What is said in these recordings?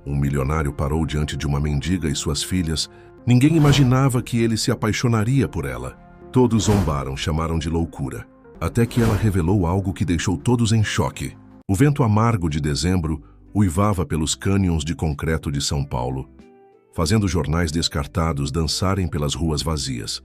Um milionário parou diante de uma mendiga e suas filhas. Ninguém imaginava que ele se apaixonaria por ela. Todos zombaram, chamaram de loucura. Até que ela revelou algo que deixou todos em choque. O vento amargo de dezembro uivava pelos cânions de concreto de São Paulo, fazendo jornais descartados dançarem pelas ruas vazias.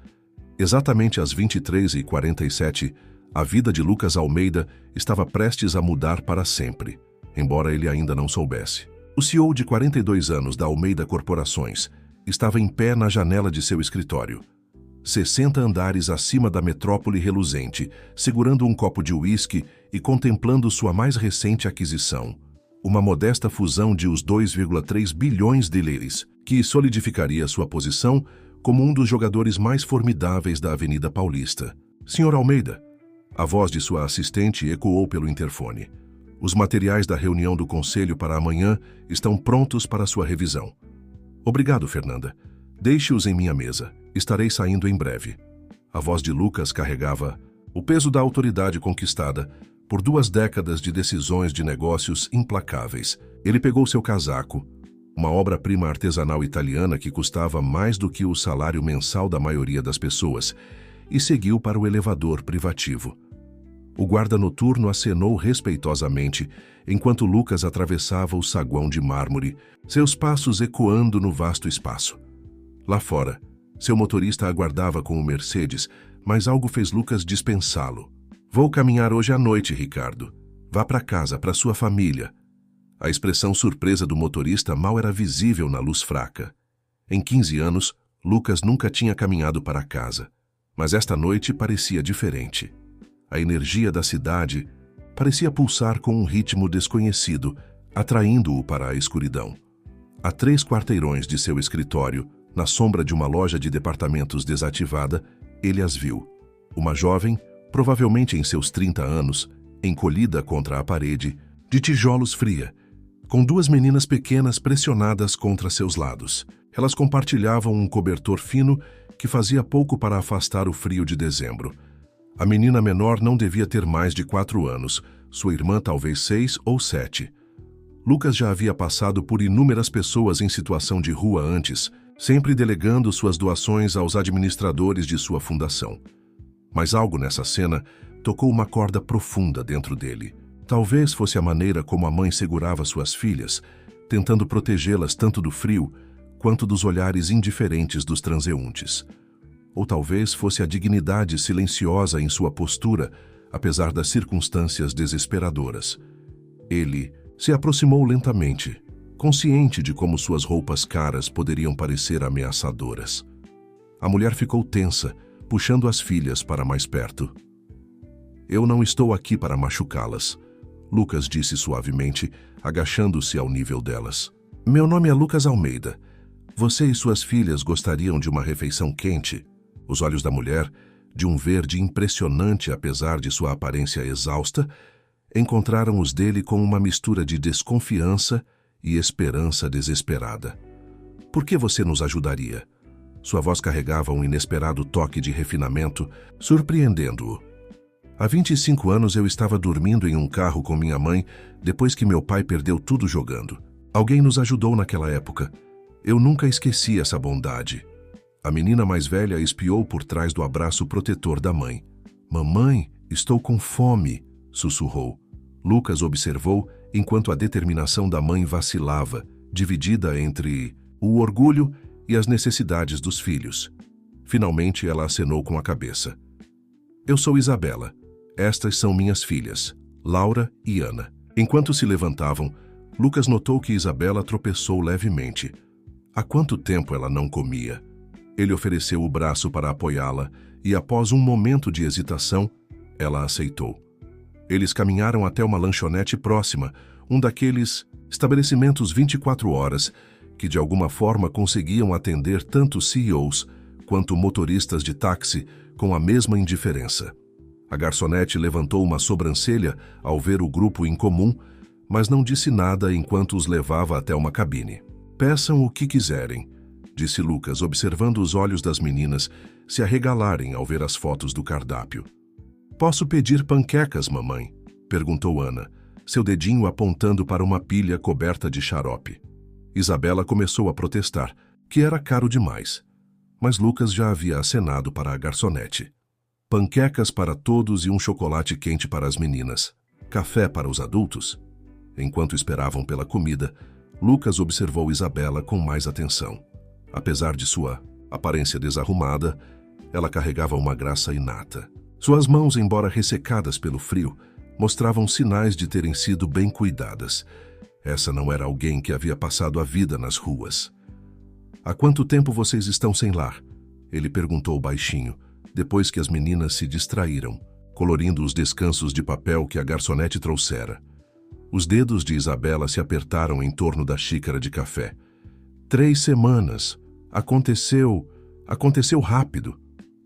Exatamente às 23h47, a vida de Lucas Almeida estava prestes a mudar para sempre, embora ele ainda não soubesse. O CEO de 42 anos da Almeida Corporações estava em pé na janela de seu escritório, 60 andares acima da metrópole reluzente, segurando um copo de uísque e contemplando sua mais recente aquisição, uma modesta fusão de os 2,3 bilhões de líris, que solidificaria sua posição como um dos jogadores mais formidáveis da Avenida Paulista. Senhor Almeida, a voz de sua assistente ecoou pelo interfone. Os materiais da reunião do conselho para amanhã estão prontos para sua revisão. Obrigado, Fernanda. Deixe-os em minha mesa. Estarei saindo em breve. A voz de Lucas carregava o peso da autoridade conquistada por 2 décadas de decisões de negócios implacáveis. Ele pegou seu casaco, uma obra-prima artesanal italiana que custava mais do que o salário mensal da maioria das pessoas, e seguiu para o elevador privativo. O guarda noturno acenou respeitosamente enquanto Lucas atravessava o saguão de mármore, seus passos ecoando no vasto espaço. Lá fora, seu motorista aguardava com o Mercedes, mas algo fez Lucas dispensá-lo. Vou caminhar hoje à noite, Ricardo. Vá para casa, para sua família. A expressão surpresa do motorista mal era visível na luz fraca. Em 15 anos, Lucas nunca tinha caminhado para casa, mas esta noite parecia diferente. A energia da cidade parecia pulsar com um ritmo desconhecido, atraindo-o para a escuridão. A 3 quarteirões de seu escritório, na sombra de uma loja de departamentos desativada, ele as viu. Uma jovem, provavelmente em seus 30 anos, encolhida contra a parede, de tijolos fria, com 2 meninas pequenas pressionadas contra seus lados. Elas compartilhavam um cobertor fino que fazia pouco para afastar o frio de dezembro. A menina menor não devia ter mais de 4 anos, sua irmã talvez 6 ou 7. Lucas já havia passado por inúmeras pessoas em situação de rua antes, sempre delegando suas doações aos administradores de sua fundação. Mas algo nessa cena tocou uma corda profunda dentro dele. Talvez fosse a maneira como a mãe segurava suas filhas, tentando protegê-las tanto do frio quanto dos olhares indiferentes dos transeuntes. Ou talvez fosse a dignidade silenciosa em sua postura, apesar das circunstâncias desesperadoras. Ele se aproximou lentamente, consciente de como suas roupas caras poderiam parecer ameaçadoras. A mulher ficou tensa, puxando as filhas para mais perto. Eu não estou aqui para machucá-las, Lucas disse suavemente, agachando-se ao nível delas. Meu nome é Lucas Almeida. Você e suas filhas gostariam de uma refeição quente? Os olhos da mulher, de um verde impressionante apesar de sua aparência exausta, encontraram os dele com uma mistura de desconfiança e esperança desesperada. Por que você nos ajudaria? Sua voz carregava um inesperado toque de refinamento, surpreendendo-o. Há 25 anos eu estava dormindo em um carro com minha mãe depois que meu pai perdeu tudo jogando. Alguém nos ajudou naquela época. Eu nunca esqueci essa bondade. A menina mais velha espiou por trás do abraço protetor da mãe. Mamãe, estou com fome, sussurrou. Lucas observou enquanto a determinação da mãe vacilava, dividida entre o orgulho e as necessidades dos filhos. Finalmente ela acenou com a cabeça. Eu sou Isabela. Estas são minhas filhas, Laura e Ana. Enquanto se levantavam, Lucas notou que Isabela tropeçou levemente. Há quanto tempo ela não comia? Ele ofereceu o braço para apoiá-la e, após um momento de hesitação, ela aceitou. Eles caminharam até uma lanchonete próxima, um daqueles estabelecimentos 24 horas que de alguma forma conseguiam atender tanto CEOs quanto motoristas de táxi com a mesma indiferença. A garçonete levantou uma sobrancelha ao ver o grupo em comum, mas não disse nada enquanto os levava até uma cabine. Peçam o que quiserem, disse Lucas, observando os olhos das meninas se arregalarem ao ver as fotos do cardápio. Posso pedir panquecas, mamãe? Perguntou Ana, seu dedinho apontando para uma pilha coberta de xarope. Isabela começou a protestar, que era caro demais. Mas Lucas já havia acenado para a garçonete. Panquecas para todos e um chocolate quente para as meninas. Café para os adultos? Enquanto esperavam pela comida, Lucas observou Isabela com mais atenção. Apesar de sua aparência desarrumada, ela carregava uma graça inata. Suas mãos, embora ressecadas pelo frio, mostravam sinais de terem sido bem cuidadas. Essa não era alguém que havia passado a vida nas ruas. "Há quanto tempo vocês estão sem lar?" Ele perguntou baixinho, depois que as meninas se distraíram, colorindo os descansos de papel que a garçonete trouxera. Os dedos de Isabela se apertaram em torno da xícara de café. 3 semanas. Aconteceu rápido.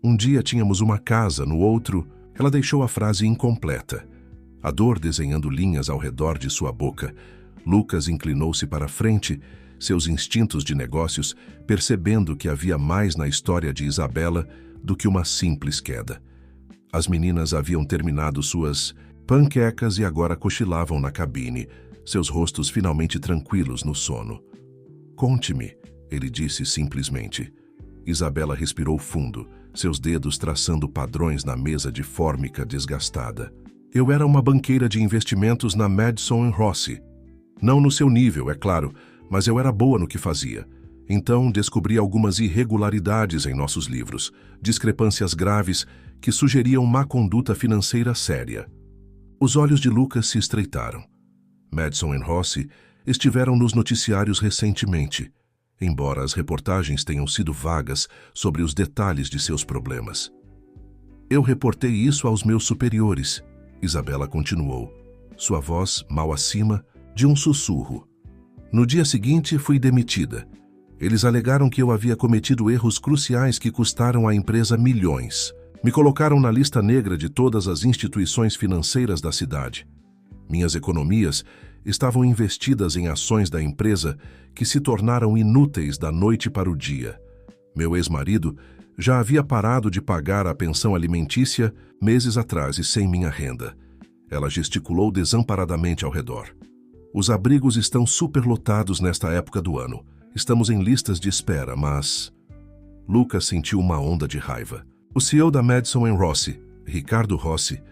Um dia tínhamos uma casa, no outro... Ela deixou a frase incompleta. A dor desenhando linhas ao redor de sua boca. Lucas inclinou-se para a frente, seus instintos de negócios, percebendo que havia mais na história de Isabela do que uma simples queda. As meninas haviam terminado suas panquecas e agora cochilavam na cabine, seus rostos finalmente tranquilos no sono. "Conte-me", ele disse simplesmente. Isabela respirou fundo, seus dedos traçando padrões na mesa de fórmica desgastada. "Eu era uma banqueira de investimentos na Madison & Rossi. Não no seu nível, é claro, mas eu era boa no que fazia. Então descobri algumas irregularidades em nossos livros, discrepâncias graves que sugeriam má conduta financeira séria." Os olhos de Lucas se estreitaram. Madison & Rossi estiveram nos noticiários recentemente, embora as reportagens tenham sido vagas sobre os detalhes de seus problemas. "Eu reportei isso aos meus superiores", Isabela continuou, sua voz mal acima de um sussurro. "No dia seguinte, fui demitida. Eles alegaram que eu havia cometido erros cruciais que custaram à empresa milhões. Me colocaram na lista negra de todas as instituições financeiras da cidade. Minhas economias estavam investidas em ações da empresa que se tornaram inúteis da noite para o dia. Meu ex-marido já havia parado de pagar a pensão alimentícia meses atrás e sem minha renda." Ela gesticulou desamparadamente ao redor. "Os abrigos estão superlotados nesta época do ano. Estamos em listas de espera, mas..." Lucas sentiu uma onda de raiva. O CEO da Madison & Rossi, Ricardo Rossi,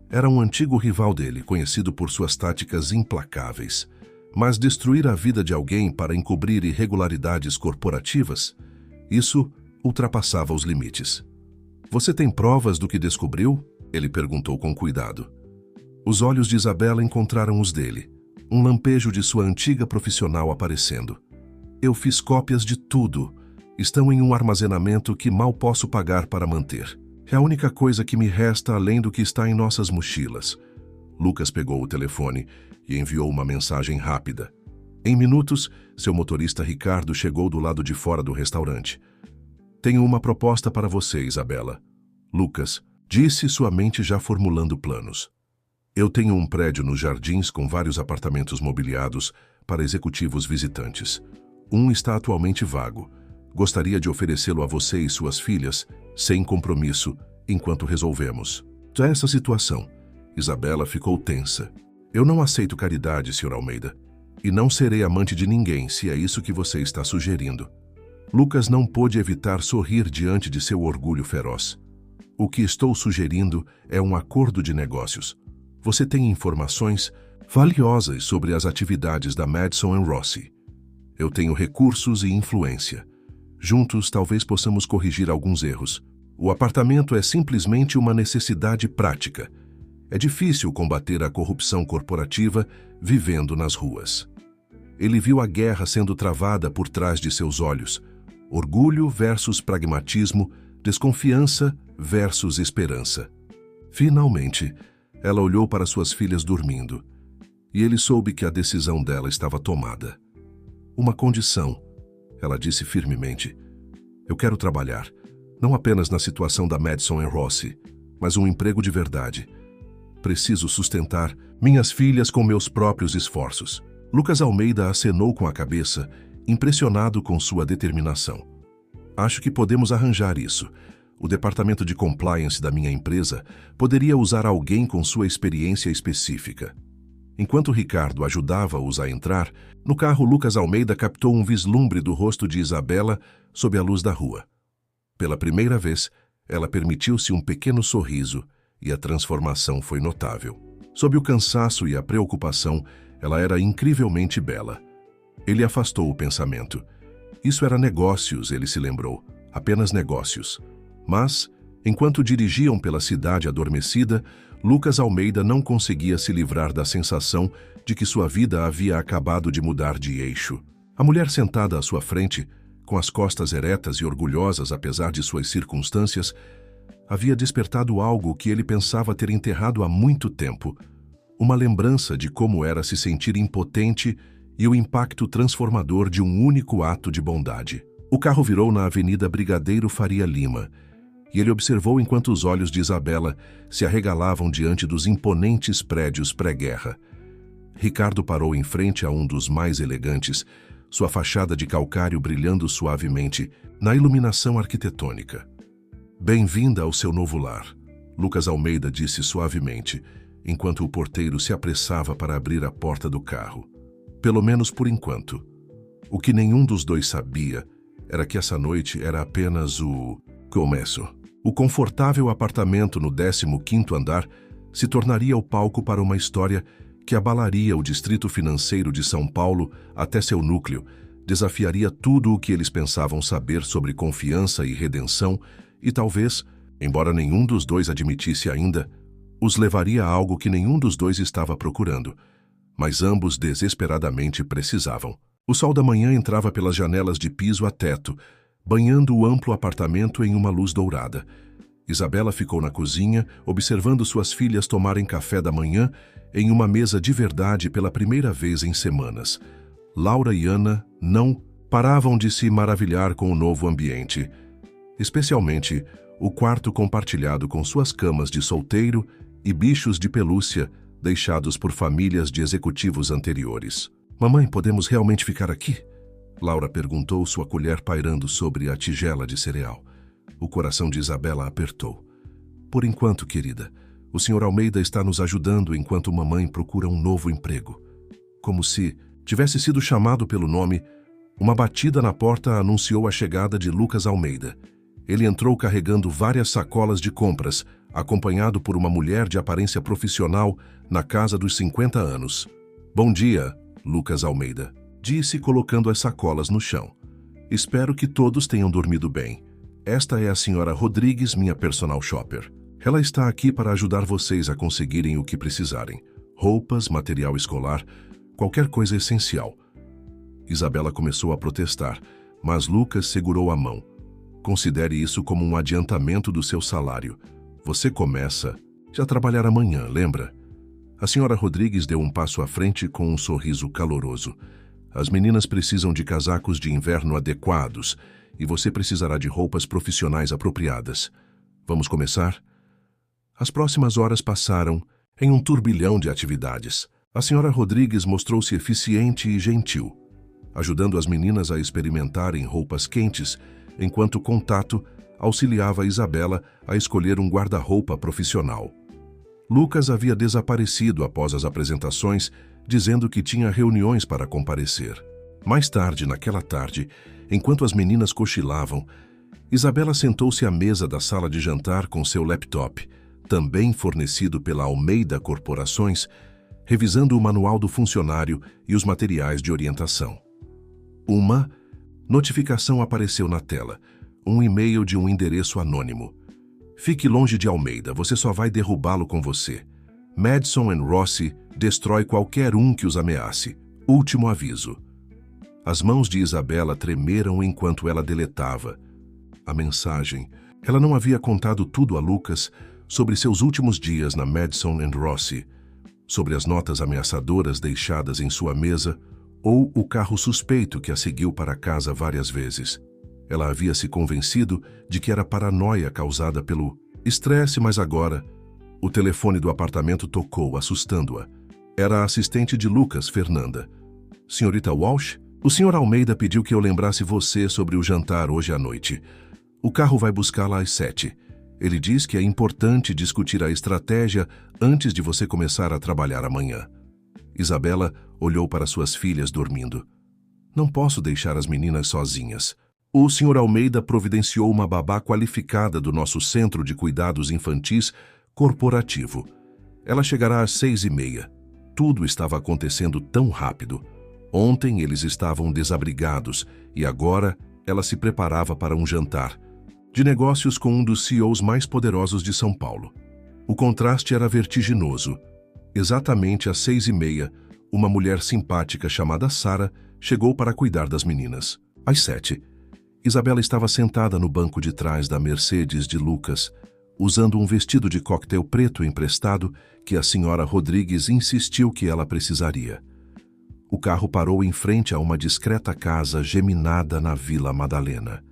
era um antigo rival dele, conhecido por suas táticas implacáveis. Mas destruir a vida de alguém para encobrir irregularidades corporativas, isso ultrapassava os limites. "Você tem provas do que descobriu?" ele perguntou com cuidado. Os olhos de Isabela encontraram os dele, um lampejo de sua antiga profissional aparecendo. "Eu fiz cópias de tudo. Estão em um armazenamento que mal posso pagar para manter. É a única coisa que me resta além do que está em nossas mochilas." Lucas pegou o telefone e enviou uma mensagem rápida. Em minutos, seu motorista Ricardo chegou do lado de fora do restaurante. "Tenho uma proposta para você, Isabela." Lucas disse, sua mente já formulando planos. "Eu tenho um prédio nos Jardins com vários apartamentos mobiliados para executivos visitantes. Um está atualmente vago. Gostaria de oferecê-lo a você e suas filhas, sem compromisso, enquanto resolvemos." Essa situação, Isabela ficou tensa. "Eu não aceito caridade, Sr. Almeida. E não serei amante de ninguém, se é isso que você está sugerindo." Lucas não pôde evitar sorrir diante de seu orgulho feroz. "O que estou sugerindo é um acordo de negócios. Você tem informações valiosas sobre as atividades da Madison & Rossi. Eu tenho recursos e influência. Juntos, talvez possamos corrigir alguns erros. O apartamento é simplesmente uma necessidade prática. É difícil combater a corrupção corporativa vivendo nas ruas." Ele viu a guerra sendo travada por trás de seus olhos. Orgulho versus pragmatismo, desconfiança versus esperança. Finalmente, ela olhou para suas filhas dormindo. E ele soube que a decisão dela estava tomada. "Uma condição", ela disse firmemente. "Eu quero trabalhar, não apenas na situação da Madison & Rossi, mas um emprego de verdade. Preciso sustentar minhas filhas com meus próprios esforços." Lucas Almeida acenou com a cabeça, impressionado com sua determinação. "Acho que podemos arranjar isso. O departamento de compliance da minha empresa poderia usar alguém com sua experiência específica." Enquanto Ricardo ajudava-os a entrar, no carro Lucas Almeida captou um vislumbre do rosto de Isabela sob a luz da rua. Pela primeira vez, ela permitiu-se um pequeno sorriso e a transformação foi notável. Sob o cansaço e a preocupação, ela era incrivelmente bela. Ele afastou o pensamento. Isso era negócios, ele se lembrou. Apenas negócios. Mas, enquanto dirigiam pela cidade adormecida, Lucas Almeida não conseguia se livrar da sensação de que sua vida havia acabado de mudar de eixo. A mulher sentada à sua frente, com as costas eretas e orgulhosas apesar de suas circunstâncias, havia despertado algo que ele pensava ter enterrado há muito tempo. Uma lembrança de como era se sentir impotente e o impacto transformador de um único ato de bondade. O carro virou na Avenida Brigadeiro Faria Lima, e ele observou enquanto os olhos de Isabela se arregalavam diante dos imponentes prédios pré-guerra. Ricardo parou em frente a um dos mais elegantes, sua fachada de calcário brilhando suavemente na iluminação arquitetônica. "Bem-vinda ao seu novo lar", Lucas Almeida disse suavemente, enquanto o porteiro se apressava para abrir a porta do carro. Pelo menos por enquanto. O que nenhum dos dois sabia era que essa noite era apenas o começo. O confortável apartamento no 15º andar se tornaria o palco para uma história que abalaria o distrito financeiro de São Paulo até seu núcleo, desafiaria tudo o que eles pensavam saber sobre confiança e redenção e talvez, embora nenhum dos dois admitisse ainda, os levaria a algo que nenhum dos dois estava procurando, mas ambos desesperadamente precisavam. O sol da manhã entrava pelas janelas de piso a teto, banhando o amplo apartamento em uma luz dourada. Isabela ficou na cozinha, observando suas filhas tomarem café da manhã em uma mesa de verdade pela primeira vez em semanas. Laura e Ana não paravam de se maravilhar com o novo ambiente, especialmente o quarto compartilhado com suas camas de solteiro e bichos de pelúcia deixados por famílias de executivos anteriores. "Mamãe, podemos realmente ficar aqui?" Laura perguntou, sua colher pairando sobre a tigela de cereal. O coração de Isabela apertou. "Por enquanto, querida, o Sr. Almeida está nos ajudando enquanto mamãe procura um novo emprego." Como se tivesse sido chamado pelo nome, uma batida na porta anunciou a chegada de Lucas Almeida. Ele entrou carregando várias sacolas de compras, acompanhado por uma mulher de aparência profissional na casa dos 50 anos. "Bom dia, Lucas Almeida", disse colocando as sacolas no chão. "Espero que todos tenham dormido bem. Esta é a Sra. Rodrigues, minha personal shopper. Ela está aqui para ajudar vocês a conseguirem o que precisarem. Roupas, material escolar, qualquer coisa essencial." Isabela começou a protestar, mas Lucas segurou a mão. "Considere isso como um adiantamento do seu salário. Você começa a trabalhar amanhã, lembra?" A Sra. Rodrigues deu um passo à frente com um sorriso caloroso. "As meninas precisam de casacos de inverno adequados e você precisará de roupas profissionais apropriadas. Vamos começar?" As próximas horas passaram em um turbilhão de atividades. A Sra. Rodrigues mostrou-se eficiente e gentil, ajudando as meninas a experimentarem roupas quentes, enquanto o contato auxiliava Isabela a escolher um guarda-roupa profissional. Lucas havia desaparecido após as apresentações, dizendo que tinha reuniões para comparecer. Mais tarde, naquela tarde, enquanto as meninas cochilavam, Isabela sentou-se à mesa da sala de jantar com seu laptop, também fornecido pela Almeida Corporações, revisando o manual do funcionário e os materiais de orientação. Uma notificação apareceu na tela, um e-mail de um endereço anônimo. "Fique longe de Almeida, você só vai derrubá-lo com você. Madison & Rossi destrói qualquer um que os ameace. Último aviso." As mãos de Isabela tremeram enquanto ela deletava a mensagem. Ela não havia contado tudo a Lucas sobre seus últimos dias na Madison & Rossi, sobre as notas ameaçadoras deixadas em sua mesa ou o carro suspeito que a seguiu para casa várias vezes. Ela havia se convencido de que era paranoia causada pelo estresse, mas agora o telefone do apartamento tocou, assustando-a. Era a assistente de Lucas, Fernanda. "Senhorita Walsh, o Sr. Almeida pediu que eu lembrasse você sobre o jantar hoje à noite. O carro vai buscá-la às 7. Ele diz que é importante discutir a estratégia antes de você começar a trabalhar amanhã." Isabela olhou para suas filhas dormindo. Não posso deixar as meninas sozinhas. O Sr. Almeida providenciou uma babá qualificada do nosso Centro de Cuidados Infantis Corporativo. Ela chegará às 6h30. Tudo estava acontecendo tão rápido. Ontem eles estavam desabrigados e agora ela se preparava para um jantar de negócios com um dos CEOs mais poderosos de São Paulo. O contraste era vertiginoso. Exatamente às 6h30, uma mulher simpática chamada Sara chegou para cuidar das meninas. Às 7h, Isabela estava sentada no banco de trás da Mercedes de Lucas, usando um vestido de coquetel preto emprestado que a senhora Rodrigues insistiu que ela precisaria. O carro parou em frente a uma discreta casa geminada na Vila Madalena.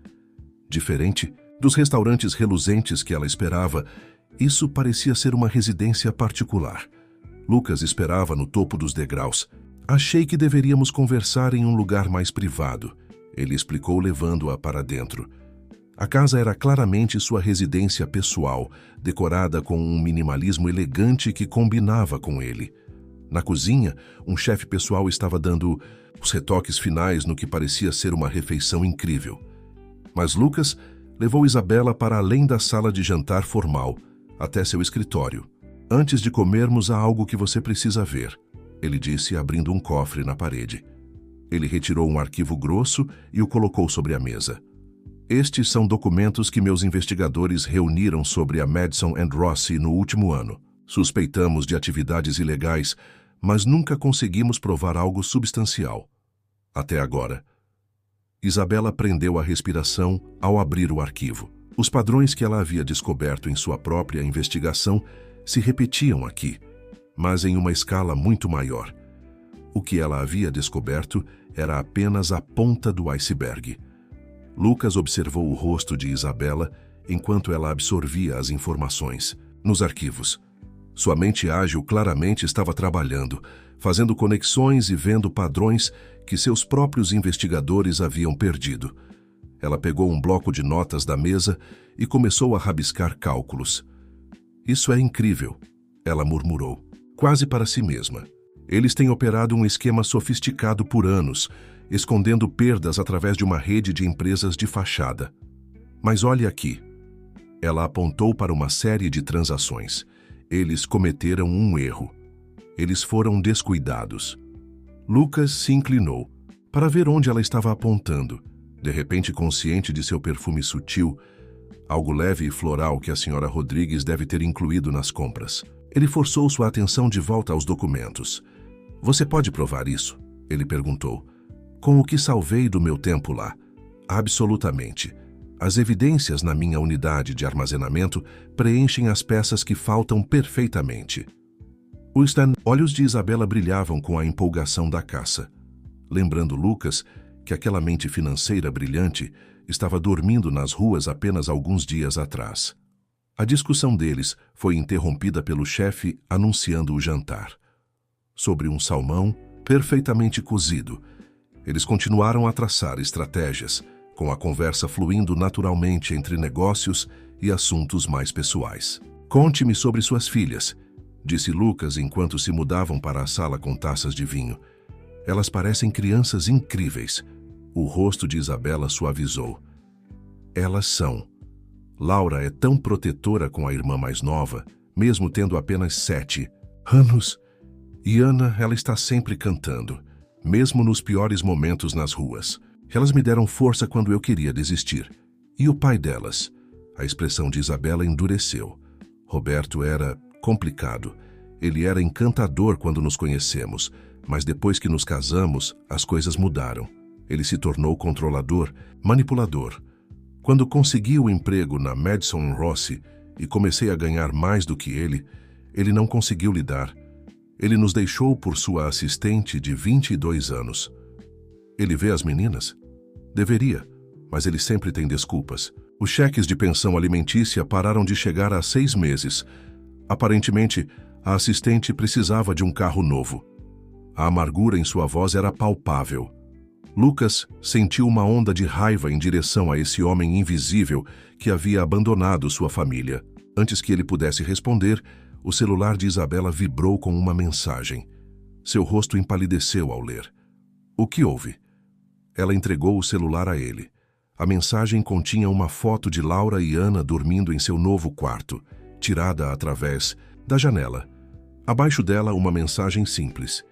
Diferente dos restaurantes reluzentes que ela esperava, isso parecia ser uma residência particular. Lucas esperava no topo dos degraus. Achei que deveríamos conversar em um lugar mais privado, ele explicou levando-a para dentro. A casa era claramente sua residência pessoal, decorada com um minimalismo elegante que combinava com ele. Na cozinha, um chefe pessoal estava dando os retoques finais no que parecia ser uma refeição incrível. Mas Lucas levou Isabela para além da sala de jantar formal, até seu escritório. Antes de comermos, há algo que você precisa ver, ele disse, abrindo um cofre na parede. Ele retirou um arquivo grosso e o colocou sobre a mesa. Estes são documentos que meus investigadores reuniram sobre a Madison & Rossi no último ano. Suspeitamos de atividades ilegais, mas nunca conseguimos provar algo substancial. Até agora. Isabela prendeu a respiração ao abrir o arquivo. Os padrões que ela havia descoberto em sua própria investigação se repetiam aqui, mas em uma escala muito maior. O que ela havia descoberto era apenas a ponta do iceberg. Lucas observou o rosto de Isabela enquanto ela absorvia as informações. Nos arquivos, sua mente ágil claramente estava trabalhando, fazendo conexões e vendo padrões que seus próprios investigadores haviam perdido. Ela pegou um bloco de notas da mesa e começou a rabiscar cálculos. Isso é incrível, ela murmurou, quase para si mesma. Eles têm operado um esquema sofisticado por anos, escondendo perdas através de uma rede de empresas de fachada. Mas olhe aqui. Ela apontou para uma série de transações. Eles cometeram um erro. Eles foram descuidados. Lucas se inclinou para ver onde ela estava apontando, de repente consciente de seu perfume sutil, algo leve e floral que a senhora Rodrigues deve ter incluído nas compras. Ele forçou sua atenção de volta aos documentos. Você pode provar isso? Ele perguntou. Com o que salvei do meu tempo lá? Absolutamente. As evidências na minha unidade de armazenamento preenchem as peças que faltam perfeitamente. Os olhos de Isabela brilhavam com a empolgação da caça, lembrando Lucas que aquela mente financeira brilhante estava dormindo nas ruas apenas alguns dias atrás. A discussão deles foi interrompida pelo chefe anunciando o jantar. Sobre um salmão perfeitamente cozido, eles continuaram a traçar estratégias, com a conversa fluindo naturalmente entre negócios e assuntos mais pessoais. Conte-me sobre suas filhas, disse Lucas enquanto se mudavam para a sala com taças de vinho. Elas parecem crianças incríveis. O rosto de Isabela suavizou. Elas são. Laura é tão protetora com a irmã mais nova, mesmo tendo apenas 7 anos. E Ana, ela está sempre cantando, mesmo nos piores momentos nas ruas. Elas me deram força quando eu queria desistir. E o pai delas? A expressão de Isabela endureceu. Roberto era complicado. Ele era encantador quando nos conhecemos, mas depois que nos casamos, as coisas mudaram. Ele se tornou controlador, manipulador. Quando consegui o emprego na Madison & Rossi e comecei a ganhar mais do que ele não conseguiu lidar. Ele nos deixou por sua assistente de 22 anos. Ele vê as meninas? Deveria, mas ele sempre tem desculpas. Os cheques de pensão alimentícia pararam de chegar há 6 meses. Aparentemente, a assistente precisava de um carro novo. A amargura em sua voz era palpável. Lucas sentiu uma onda de raiva em direção a esse homem invisível que havia abandonado sua família. Antes que ele pudesse responder, o celular de Isabela vibrou com uma mensagem. Seu rosto empalideceu ao ler. O que houve? Ela entregou o celular a ele. A mensagem continha uma foto de Laura e Ana dormindo em seu novo quarto, tirada através da janela. Abaixo dela, uma mensagem simples.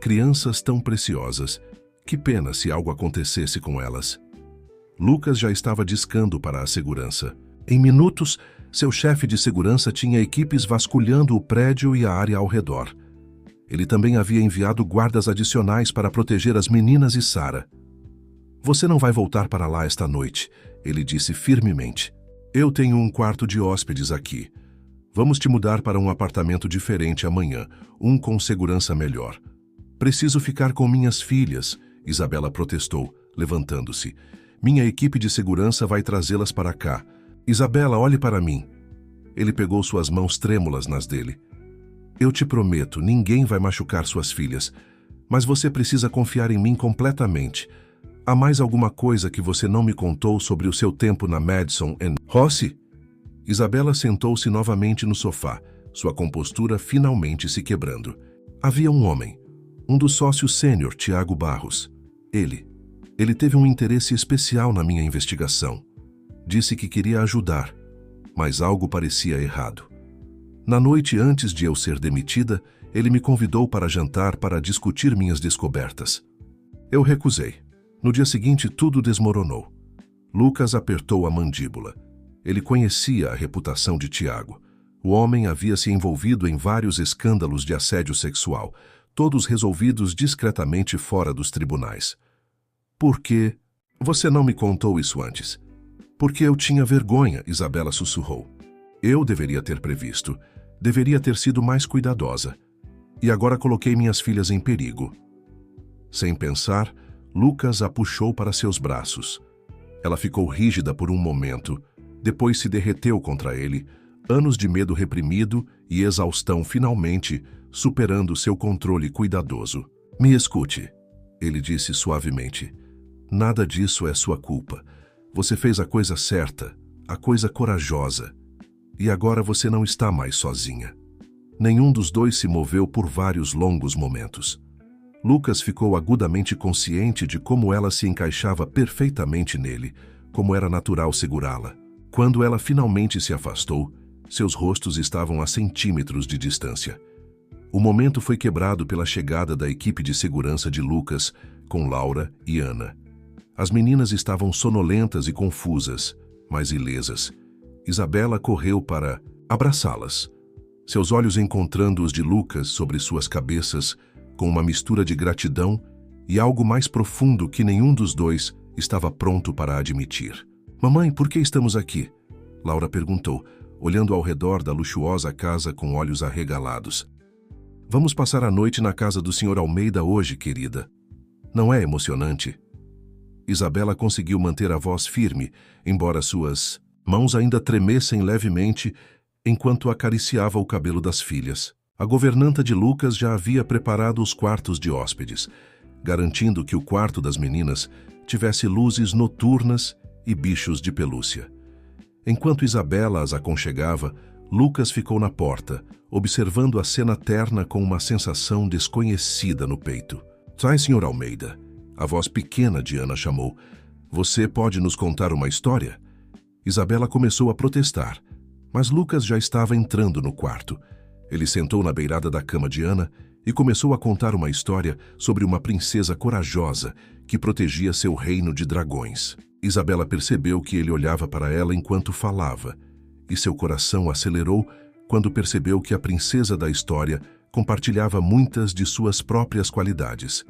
Crianças tão preciosas. Que pena se algo acontecesse com elas. Lucas já estava discando para a segurança. Em minutos, seu chefe de segurança tinha equipes vasculhando o prédio e a área ao redor. Ele também havia enviado guardas adicionais para proteger as meninas e Sarah. Você não vai voltar para lá esta noite, ele disse firmemente. Eu tenho um quarto de hóspedes aqui. Vamos te mudar para um apartamento diferente amanhã, um com segurança melhor. Preciso ficar com minhas filhas, Isabela protestou, levantando-se. Minha equipe de segurança vai trazê-las para cá. Isabela, olhe para mim. Ele pegou suas mãos trêmulas nas dele. Eu te prometo, ninguém vai machucar suas filhas. Mas você precisa confiar em mim completamente. Há mais alguma coisa que você não me contou sobre o seu tempo na Madison & Rossi? Isabela sentou-se novamente no sofá, sua compostura finalmente se quebrando. Havia um homem, um dos sócios sênior, Tiago Barros. Ele teve um interesse especial na minha investigação. Disse que queria ajudar, mas algo parecia errado. Na noite antes de eu ser demitida, ele me convidou para jantar para discutir minhas descobertas. Eu recusei. No dia seguinte, tudo desmoronou. Lucas apertou a mandíbula. Ele conhecia a reputação de Tiago. O homem havia se envolvido em vários escândalos de assédio sexual, todos resolvidos discretamente fora dos tribunais. Por que? Você não me contou isso antes. Porque eu tinha vergonha, Isabela sussurrou. Eu deveria ter previsto. Deveria ter sido mais cuidadosa. E agora coloquei minhas filhas em perigo. Sem pensar, Lucas a puxou para seus braços. Ela ficou rígida por um momento, depois se derreteu contra ele, anos de medo reprimido e exaustão finalmente, superando seu controle cuidadoso. Me escute, ele disse suavemente. Nada disso é sua culpa. Você fez a coisa certa, a coisa corajosa. E agora você não está mais sozinha. Nenhum dos dois se moveu por vários longos momentos. Lucas ficou agudamente consciente de como ela se encaixava perfeitamente nele, como era natural segurá-la. Quando ela finalmente se afastou, seus rostos estavam a centímetros de distância. O momento foi quebrado pela chegada da equipe de segurança de Lucas, com Laura e Ana. As meninas estavam sonolentas e confusas, mas ilesas. Isabela correu para abraçá-las, seus olhos encontrando os de Lucas sobre suas cabeças, com uma mistura de gratidão e algo mais profundo que nenhum dos dois estava pronto para admitir. Mamãe, por que estamos aqui? Laura perguntou, olhando ao redor da luxuosa casa com olhos arregalados. Vamos passar a noite na casa do Sr. Almeida hoje, querida. Não é emocionante? Isabela conseguiu manter a voz firme, embora suas mãos ainda tremessem levemente enquanto acariciava o cabelo das filhas. A governanta de Lucas já havia preparado os quartos de hóspedes, garantindo que o quarto das meninas tivesse luzes noturnas e bichos de pelúcia. Enquanto Isabela as aconchegava, Lucas ficou na porta, observando a cena terna com uma sensação desconhecida no peito. Sai, Sr. Almeida. A voz pequena de Ana chamou. Você pode nos contar uma história? Isabela começou a protestar, mas Lucas já estava entrando no quarto. Ele sentou na beirada da cama de Ana e começou a contar uma história sobre uma princesa corajosa que protegia seu reino de dragões. Isabela percebeu que ele olhava para ela enquanto falava, e seu coração acelerou quando percebeu que a princesa da história compartilhava muitas de suas próprias qualidades.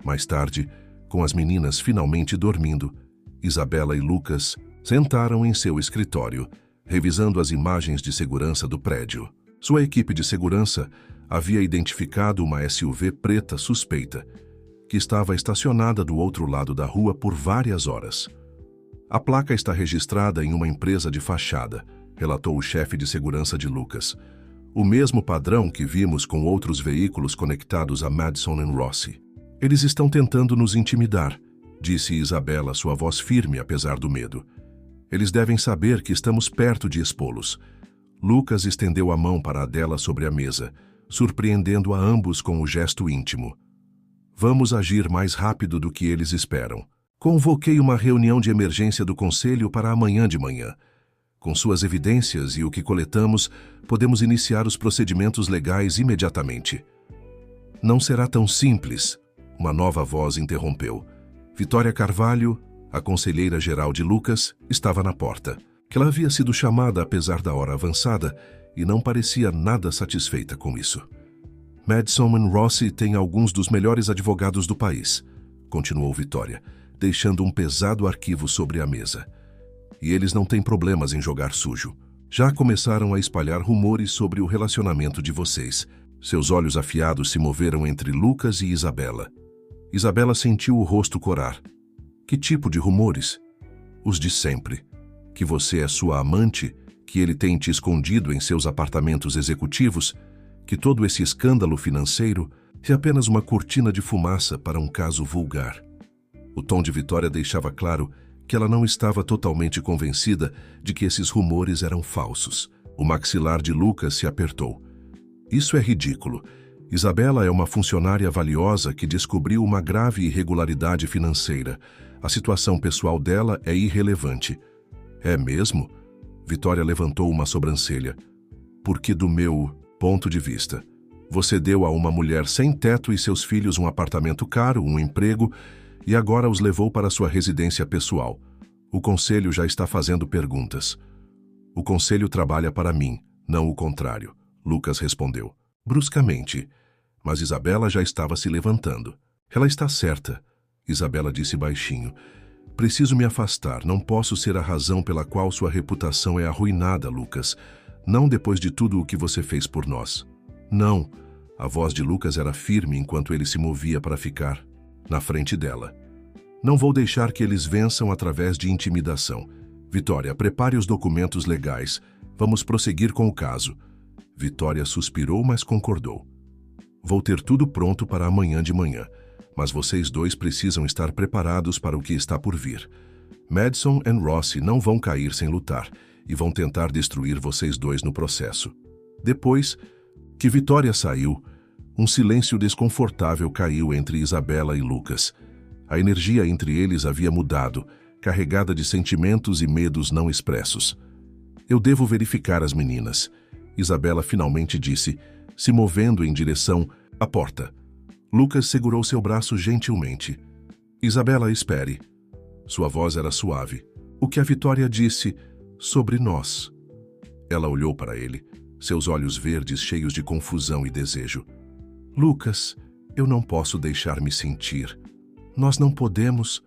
Mais tarde, com as meninas finalmente dormindo, Isabela e Lucas sentaram em seu escritório, revisando as imagens de segurança do prédio. Sua equipe de segurança havia identificado uma SUV preta suspeita, que estava estacionada do outro lado da rua por várias horas. A placa está registrada em uma empresa de fachada, relatou o chefe de segurança de Lucas. O mesmo padrão que vimos com outros veículos conectados a Madison & Rossi. Eles estão tentando nos intimidar, disse Isabela, sua voz firme apesar do medo. Eles devem saber que estamos perto de expô-los. Lucas estendeu a mão para a dela sobre a mesa, surpreendendo a ambos com o gesto íntimo. Vamos agir mais rápido do que eles esperam. Convoquei uma reunião de emergência do Conselho para amanhã de manhã. Com suas evidências e o que coletamos, podemos iniciar os procedimentos legais imediatamente. Não será tão simples, uma nova voz interrompeu. Vitória Carvalho, a conselheira-geral de Lucas, estava na porta. Ela havia sido chamada apesar da hora avançada e não parecia nada satisfeita com isso. Madison & Rossi tem alguns dos melhores advogados do país, continuou Vitória, deixando um pesado arquivo sobre a mesa. E eles não têm problemas em jogar sujo. Já começaram a espalhar rumores sobre o relacionamento de vocês. Seus olhos afiados se moveram entre Lucas e Isabela. Isabela sentiu o rosto corar. Que tipo de rumores? Os de sempre. Que você é sua amante, que ele tem te escondido em seus apartamentos executivos, que todo esse escândalo financeiro é apenas uma cortina de fumaça para um caso vulgar. O tom de Vitória deixava claro que ela não estava totalmente convencida de que esses rumores eram falsos. O maxilar de Lucas se apertou. Isso é ridículo. Isabela é uma funcionária valiosa que descobriu uma grave irregularidade financeira. A situação pessoal dela é irrelevante. É mesmo? Vitória levantou uma sobrancelha. Porque do meu ponto de vista, você deu a uma mulher sem teto e seus filhos um apartamento caro, um emprego, e agora os levou para sua residência pessoal. O conselho já está fazendo perguntas. O conselho trabalha para mim, não o contrário, Lucas respondeu, bruscamente. Mas Isabela já estava se levantando. Ela está certa, Isabela disse baixinho. Preciso me afastar, não posso ser a razão pela qual sua reputação é arruinada, Lucas. Não depois de tudo o que você fez por nós. Não. A voz de Lucas era firme enquanto ele se movia para ficar na frente dela. Não vou deixar que eles vençam através de intimidação. Vitória, prepare os documentos legais. Vamos prosseguir com o caso. Vitória suspirou, mas concordou. Vou ter tudo pronto para amanhã de manhã, mas vocês dois precisam estar preparados para o que está por vir. Madison e Rossi não vão cair sem lutar e vão tentar destruir vocês dois no processo. Depois que Vitória saiu, um silêncio desconfortável caiu entre Isabela e Lucas. A energia entre eles havia mudado, carregada de sentimentos e medos não expressos. Eu devo verificar as meninas, Isabela finalmente disse, se movendo em direção à porta. Lucas segurou seu braço gentilmente. Isabela, espere. Sua voz era suave. O que a Vitória disse sobre nós? Ela olhou para ele, seus olhos verdes cheios de confusão e desejo. Lucas, eu não posso deixar-me sentir. Nós não podemos...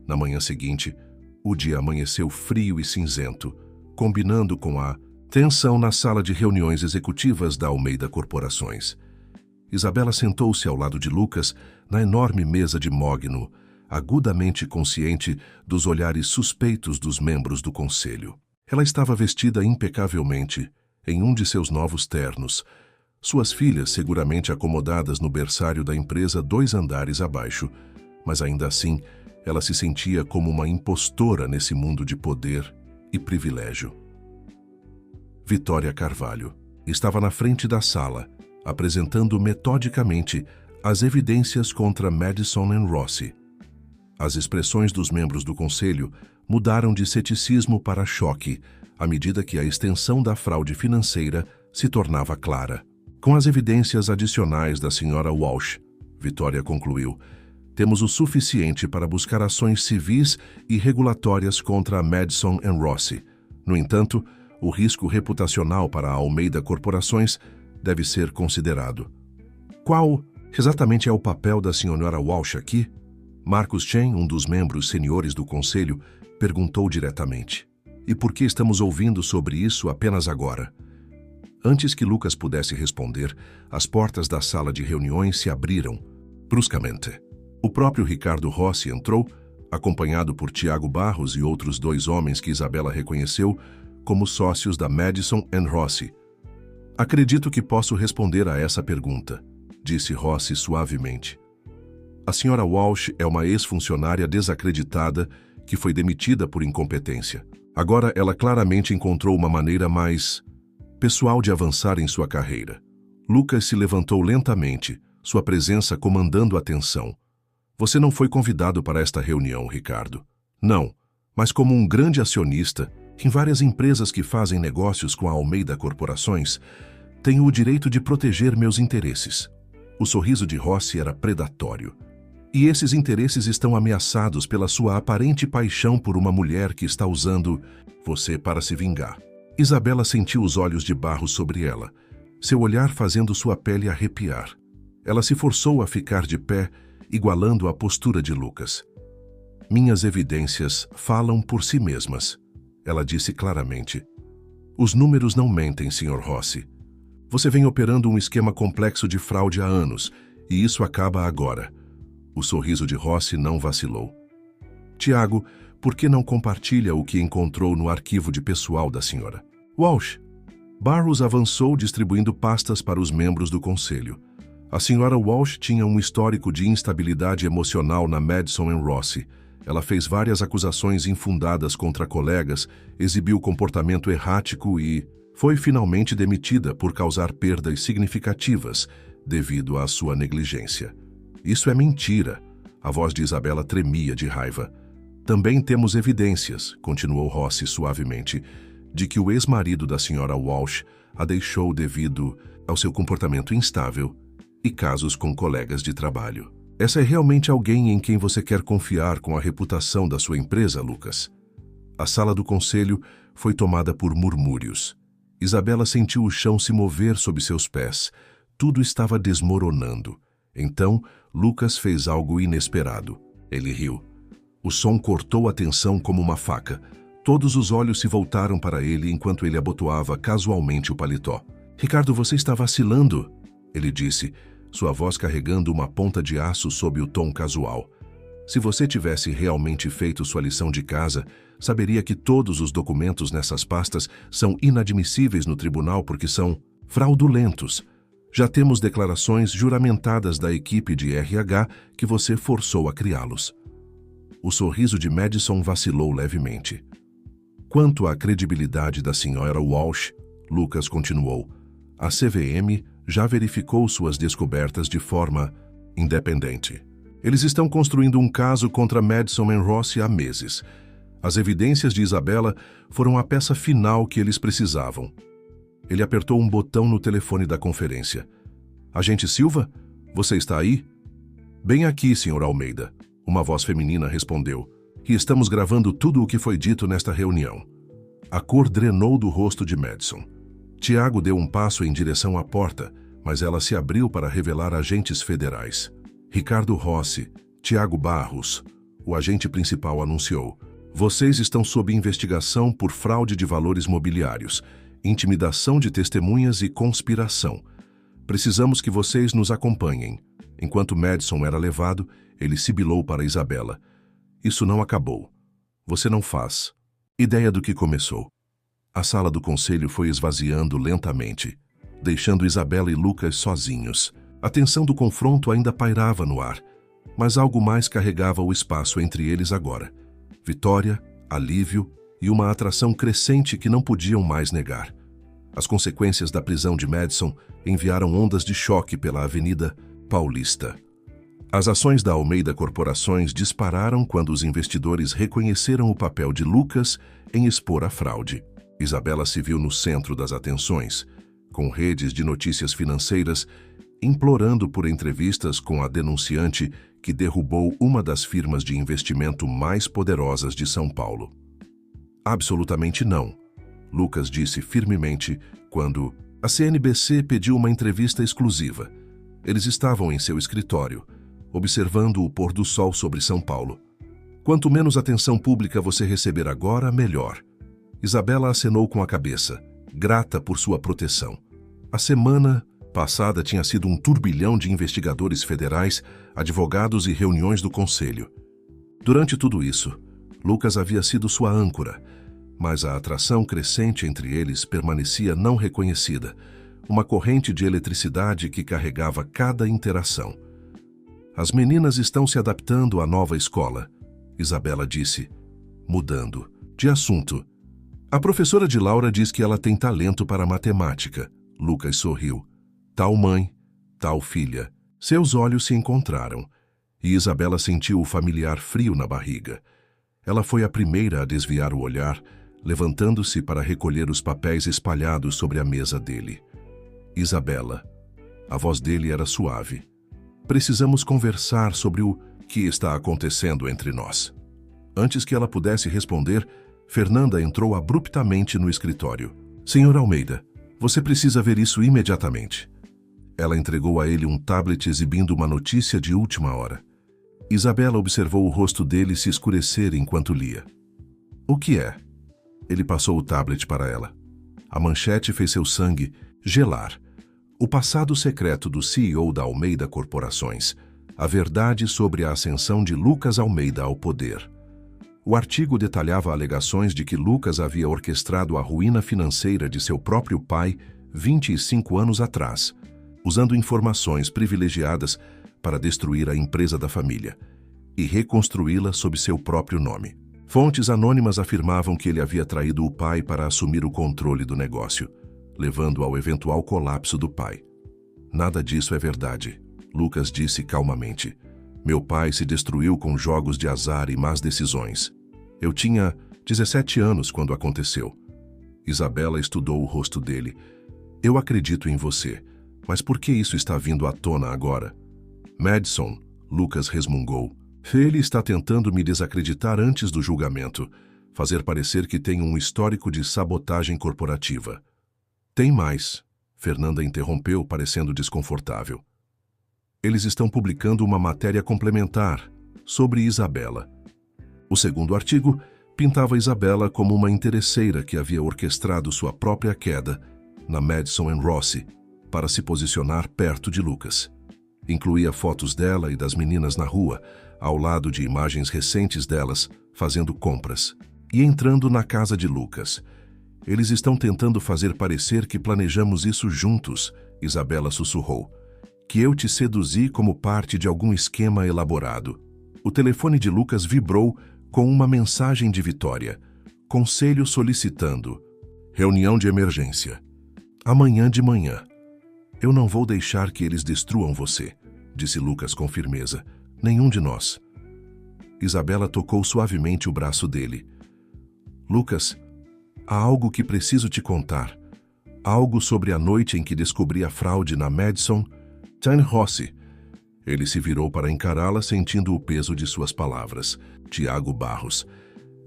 Na manhã seguinte, o dia amanheceu frio e cinzento, combinando com a tensão na sala de reuniões executivas da Almeida Corporações. Isabela sentou-se ao lado de Lucas na enorme mesa de mogno, agudamente consciente dos olhares suspeitos dos membros do conselho. Ela estava vestida impecavelmente, em um de seus novos ternos, suas filhas seguramente acomodadas no berçário da empresa 2 andares abaixo, mas ainda assim ela se sentia como uma impostora nesse mundo de poder e privilégio. Vitória Carvalho estava na frente da sala, apresentando metodicamente as evidências contra Madison e Rossi. As expressões dos membros do conselho mudaram de ceticismo para choque à medida que a extensão da fraude financeira se tornava clara. Com as evidências adicionais da senhora Walsh, Vitória concluiu, temos o suficiente para buscar ações civis e regulatórias contra a Madison & Rossi. No entanto, o risco reputacional para a Almeida Corporações deve ser considerado. Qual exatamente é o papel da senhora Walsh aqui? Marcus Chen, um dos membros seniores do conselho, perguntou diretamente. E por que estamos ouvindo sobre isso apenas agora? Antes que Lucas pudesse responder, as portas da sala de reuniões se abriram, bruscamente. O próprio Ricardo Rossi entrou, acompanhado por Tiago Barros e outros 2 homens que Isabela reconheceu como sócios da Madison & Rossi. Acredito que posso responder a essa pergunta, disse Rossi suavemente. A senhora Walsh é uma ex-funcionária desacreditada que foi demitida por incompetência. Agora ela claramente encontrou uma maneira mais pessoal de avançar em sua carreira. Lucas se levantou lentamente, sua presença comandando a atenção. Você não foi convidado para esta reunião, Ricardo. Não, mas como um grande acionista em várias empresas que fazem negócios com a Almeida Corporações, tenho o direito de proteger meus interesses. O sorriso de Rossi era predatório. E esses interesses estão ameaçados pela sua aparente paixão por uma mulher que está usando você para se vingar. Isabela sentiu os olhos de barro sobre ela, seu olhar fazendo sua pele arrepiar. Ela se forçou a ficar de pé, igualando a postura de Lucas. Minhas evidências falam por si mesmas, ela disse claramente. Os números não mentem, Sr. Rossi. Você vem operando um esquema complexo de fraude há anos, e isso acaba agora. O sorriso de Rossi não vacilou. Tiago, por que não compartilha o que encontrou no arquivo de pessoal da senhora? Walsh. Barrows avançou distribuindo pastas para os membros do conselho. A senhora Walsh tinha um histórico de instabilidade emocional na Madison & Rossi. Ela fez várias acusações infundadas contra colegas, exibiu comportamento errático e foi finalmente demitida por causar perdas significativas devido à sua negligência. Isso é mentira. A voz de Isabela tremia de raiva. Também temos evidências, continuou Rossi suavemente, de que o ex-marido da senhora Walsh a deixou devido ao seu comportamento instável e casos com colegas de trabalho. Essa é realmente alguém em quem você quer confiar com a reputação da sua empresa, Lucas? A sala do conselho foi tomada por murmúrios. Isabela sentiu o chão se mover sob seus pés. Tudo estava desmoronando. Então, Lucas fez algo inesperado. Ele riu. O som cortou a tensão como uma faca. Todos os olhos se voltaram para ele enquanto ele abotoava casualmente o paletó. Ricardo, você está vacilando, ele disse, sua voz carregando uma ponta de aço sob o tom casual. Se você tivesse realmente feito sua lição de casa, saberia que todos os documentos nessas pastas são inadmissíveis no tribunal porque são fraudulentos. Já temos declarações juramentadas da equipe de RH que você forçou a criá-los. O sorriso de Madison vacilou levemente. Quanto à credibilidade da senhora Walsh, Lucas continuou, a CVM já verificou suas descobertas de forma independente. Eles estão construindo um caso contra Madison & Rossi há meses. As evidências de Isabela foram a peça final que eles precisavam. Ele apertou um botão no telefone da conferência. Agente Silva, você está aí? Bem aqui, Sr. Almeida, uma voz feminina respondeu. E estamos gravando tudo o que foi dito nesta reunião. A cor drenou do rosto de Madison. Tiago deu um passo em direção à porta, mas ela se abriu para revelar agentes federais. Ricardo Rossi, Tiago Barros, o agente principal anunciou. Vocês estão sob investigação por fraude de valores mobiliários, intimidação de testemunhas e conspiração. Precisamos que vocês nos acompanhem. Enquanto Madison era levado, ele sibilou para Isabela. Isso não acabou. Você não faz ideia do que começou. A sala do conselho foi esvaziando lentamente, deixando Isabela e Lucas sozinhos. A tensão do confronto ainda pairava no ar, mas algo mais carregava o espaço entre eles agora. Vitória, alívio e uma atração crescente que não podiam mais negar. As consequências da prisão de Madison enviaram ondas de choque pela Avenida Paulista. As ações da Almeida Corporações dispararam quando os investidores reconheceram o papel de Lucas em expor a fraude. Isabela se viu no centro das atenções, com redes de notícias financeiras implorando por entrevistas com a denunciante que derrubou uma das firmas de investimento mais poderosas de São Paulo. Absolutamente não, Lucas disse firmemente quando a CNBC pediu uma entrevista exclusiva. Eles estavam em seu escritório, observando o pôr do sol sobre São Paulo. Quanto menos atenção pública você receber agora, melhor. Isabela acenou com a cabeça, grata por sua proteção. A semana passada tinha sido um turbilhão de investigadores federais, advogados e reuniões do conselho. Durante tudo isso, Lucas havia sido sua âncora, mas a atração crescente entre eles permanecia não reconhecida, uma corrente de eletricidade que carregava cada interação. As meninas estão se adaptando à nova escola, Isabela disse, mudando de assunto. A professora de Laura diz que ela tem talento para matemática. Lucas sorriu. Tal mãe, tal filha. Seus olhos se encontraram, e Isabela sentiu o familiar frio na barriga. Ela foi a primeira a desviar o olhar, levantando-se para recolher os papéis espalhados sobre a mesa dele. Isabela. A voz dele era suave. Precisamos conversar sobre o que está acontecendo entre nós. Antes que ela pudesse responder, Fernanda entrou abruptamente no escritório. Senhor Almeida, você precisa ver isso imediatamente. Ela entregou a ele um tablet exibindo uma notícia de última hora. Isabela observou o rosto dele se escurecer enquanto lia. O que é? Ele passou o tablet para ela. A manchete fez seu sangue gelar. O passado secreto do CEO da Almeida Corporações. A verdade sobre a ascensão de Lucas Almeida ao poder. O artigo detalhava alegações de que Lucas havia orquestrado a ruína financeira de seu próprio pai 25 anos atrás, usando informações privilegiadas para destruir a empresa da família e reconstruí-la sob seu próprio nome. Fontes anônimas afirmavam que ele havia traído o pai para assumir o controle do negócio, levando ao eventual colapso do pai. Nada disso é verdade, Lucas disse calmamente. Meu pai se destruiu com jogos de azar e más decisões. Eu tinha 17 anos quando aconteceu. Isabela estudou o rosto dele. Eu acredito em você, mas por que isso está vindo à tona agora? Madison, Lucas resmungou. Ele está tentando me desacreditar antes do julgamento, fazer parecer que tenho um histórico de sabotagem corporativa. Tem mais, Fernanda interrompeu, parecendo desconfortável. Eles estão publicando uma matéria complementar sobre Isabela. O segundo artigo pintava Isabela como uma interesseira que havia orquestrado sua própria queda na Madison & Rossi para se posicionar perto de Lucas. Incluía fotos dela e das meninas na rua, ao lado de imagens recentes delas fazendo compras e entrando na casa de Lucas. Eles estão tentando fazer parecer que planejamos isso juntos, Isabela sussurrou. Que eu te seduzi como parte de algum esquema elaborado. O telefone de Lucas vibrou com uma mensagem de Vitória. Conselho solicitando. Reunião de emergência. Amanhã de manhã. Eu não vou deixar que eles destruam você, disse Lucas com firmeza. Nenhum de nós. Isabela tocou suavemente o braço dele. Lucas, há algo que preciso te contar. Algo sobre a noite em que descobri a fraude na Madison & Rossi. Ele se virou para encará-la, sentindo o peso de suas palavras. Tiago Barros.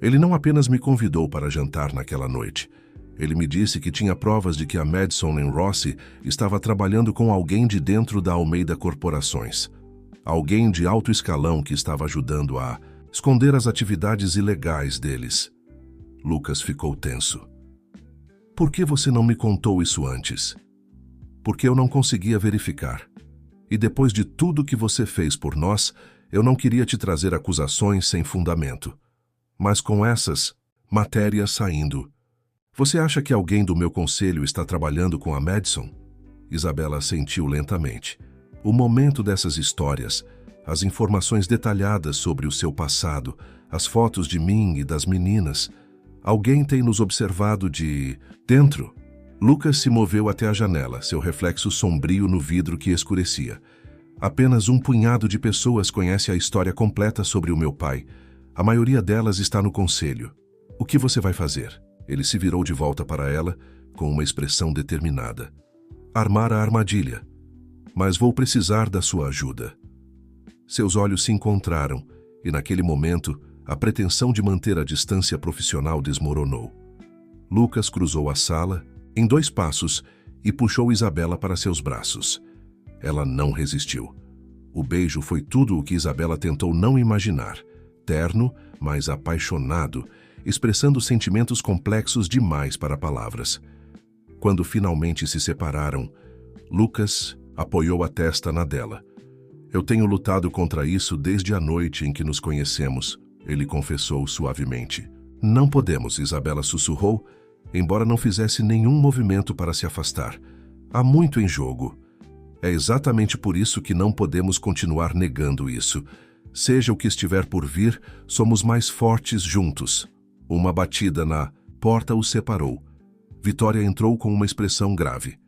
Ele não apenas me convidou para jantar naquela noite. Ele me disse que tinha provas de que a Madison & Rossi estava trabalhando com alguém de dentro da Almeida Corporações. Alguém de alto escalão que estava ajudando a esconder as atividades ilegais deles. Lucas ficou tenso. Por que você não me contou isso antes? Porque eu não conseguia verificar. E depois de tudo que você fez por nós, eu não queria te trazer acusações sem fundamento. Mas com essas matérias saindo, você acha que alguém do meu conselho está trabalhando com a Madison? Isabela assentiu lentamente. O momento dessas histórias, as informações detalhadas sobre o seu passado, as fotos de mim e das meninas. Alguém tem nos observado de dentro. Lucas se moveu até a janela, seu reflexo sombrio no vidro que escurecia. Apenas um punhado de pessoas conhece a história completa sobre o meu pai. A maioria delas está no conselho. O que você vai fazer? Ele se virou de volta para ela, com uma expressão determinada. Armar a armadilha. Mas vou precisar da sua ajuda. Seus olhos se encontraram, e naquele momento, a pretensão de manter a distância profissional desmoronou. Lucas cruzou a sala, em 2 passos, e puxou Isabela para seus braços. Ela não resistiu. O beijo foi tudo o que Isabela tentou não imaginar. Terno, mas apaixonado, expressando sentimentos complexos demais para palavras. Quando finalmente se separaram, Lucas apoiou a testa na dela. Eu tenho lutado contra isso desde a noite em que nos conhecemos, ele confessou suavemente. Não podemos, Isabela sussurrou, embora não fizesse nenhum movimento para se afastar. Há muito em jogo. É exatamente por isso que não podemos continuar negando isso. Seja o que estiver por vir, somos mais fortes juntos. Uma batida na porta os separou. Vitória entrou com uma expressão grave.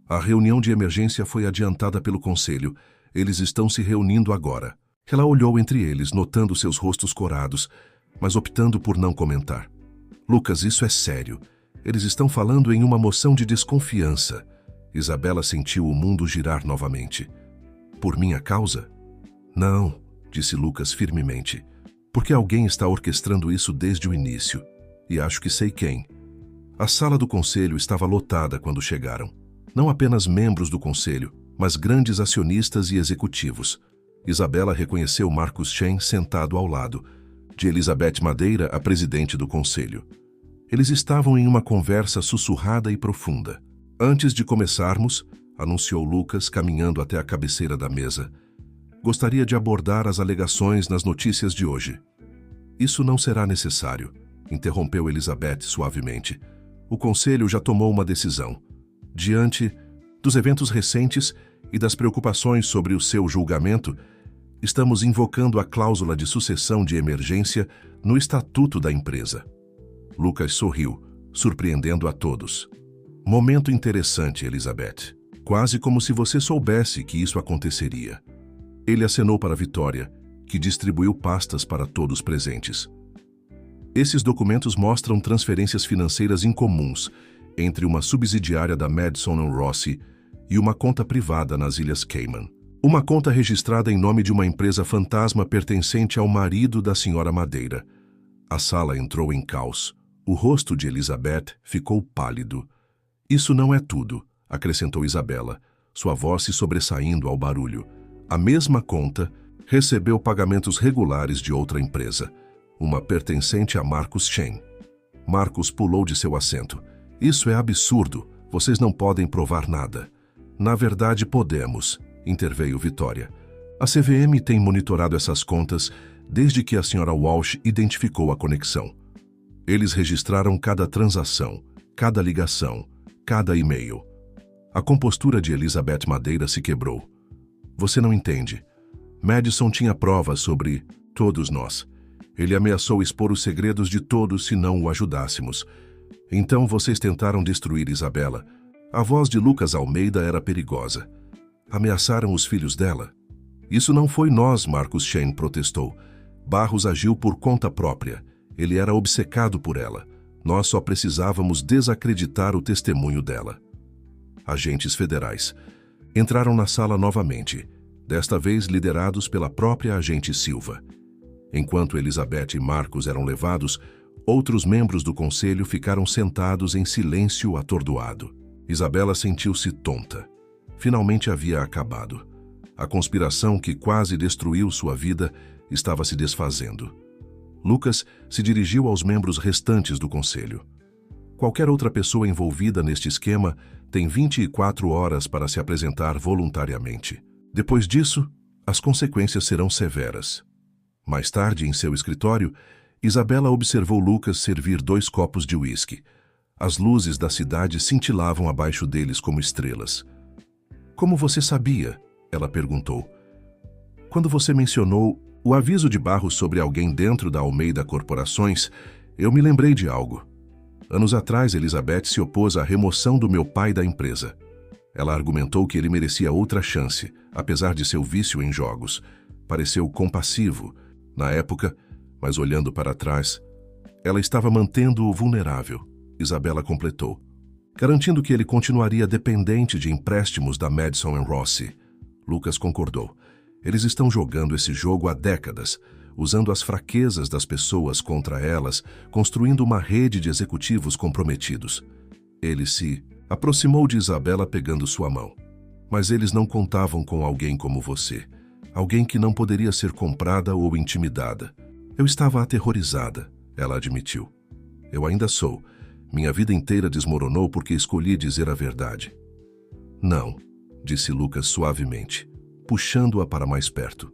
A reunião de emergência foi adiantada pelo conselho. Eles estão se reunindo agora. Ela olhou entre eles, notando seus rostos corados, mas optando por não comentar. Lucas, isso é sério. Eles estão falando em uma moção de desconfiança. Isabela sentiu o mundo girar novamente. Por minha causa? Não, disse Lucas firmemente. Porque alguém está orquestrando isso desde o início. E acho que sei quem. A sala do conselho estava lotada quando chegaram. Não apenas membros do conselho, mas grandes acionistas e executivos. Isabela reconheceu Marcus Chen sentado ao lado, de Elizabeth Madeira, a presidente do conselho. Eles estavam em uma conversa sussurrada e profunda. Antes de começarmos, anunciou Lucas, caminhando até a cabeceira da mesa, gostaria de abordar as alegações nas notícias de hoje. Isso não será necessário, interrompeu Elizabeth suavemente. O conselho já tomou uma decisão. Diante dos eventos recentes e das preocupações sobre o seu julgamento, estamos invocando a cláusula de sucessão de emergência no estatuto da empresa. Lucas sorriu, surpreendendo a todos. Momento interessante, Elizabeth. Quase como se você soubesse que isso aconteceria. Ele acenou para Vitória, que distribuiu pastas para todos presentes. Esses documentos mostram transferências financeiras incomuns entre uma subsidiária da Madison & Rossi e uma conta privada nas Ilhas Cayman. Uma conta registrada em nome de uma empresa fantasma pertencente ao marido da senhora Madeira. A sala entrou em caos. O rosto de Elizabeth ficou pálido. Isso não é tudo, acrescentou Isabela, sua voz se sobressaindo ao barulho. A mesma conta recebeu pagamentos regulares de outra empresa, uma pertencente a Marcus Chen. Marcus pulou de seu assento. Isso é absurdo. Vocês não podem provar nada. Na verdade, podemos, interveio Vitória. A CVM tem monitorado essas contas desde que a senhora Walsh identificou a conexão. Eles registraram cada transação, cada ligação, cada e-mail. A compostura de Elizabeth Madeira se quebrou. Você não entende. Madison tinha provas sobre todos nós. Ele ameaçou expor os segredos de todos se não o ajudássemos. Então vocês tentaram destruir Isabela. A voz de Lucas Almeida era perigosa. Ameaçaram os filhos dela. Isso não foi nós, Marcus Chen protestou. Barros agiu por conta própria. Ele era obcecado por ela. Nós só precisávamos desacreditar o testemunho dela. Agentes federais entraram na sala novamente, desta vez liderados pela própria agente Silva. Enquanto Elizabeth e Marcos eram levados, outros membros do conselho ficaram sentados em silêncio atordoado. Isabela sentiu-se tonta. Finalmente havia acabado. A conspiração que quase destruiu sua vida estava se desfazendo. Lucas se dirigiu aos membros restantes do conselho. Qualquer outra pessoa envolvida neste esquema tem 24 horas para se apresentar voluntariamente. Depois disso, as consequências serão severas. Mais tarde, em seu escritório, Isabela observou Lucas servir 2 copos de uísque. As luzes da cidade cintilavam abaixo deles como estrelas. Como você sabia? Ela perguntou. Quando você mencionou o aviso de Barros sobre alguém dentro da Almeida Corporações, eu me lembrei de algo. Anos atrás, Elizabeth se opôs à remoção do meu pai da empresa. Ela argumentou que ele merecia outra chance, apesar de seu vício em jogos. Pareceu compassivo na época, mas olhando para trás, ela estava mantendo-o vulnerável, Isabela completou, garantindo que ele continuaria dependente de empréstimos da Madison & Rossi. Lucas concordou. Eles estão jogando esse jogo há décadas, usando as fraquezas das pessoas contra elas, construindo uma rede de executivos comprometidos. Ele se aproximou de Isabela pegando sua mão. Mas eles não contavam com alguém como você. Alguém que não poderia ser comprada ou intimidada. Eu estava aterrorizada, ela admitiu. Eu ainda sou. Minha vida inteira desmoronou porque escolhi dizer a verdade. Não, disse Lucas suavemente, puxando-a para mais perto.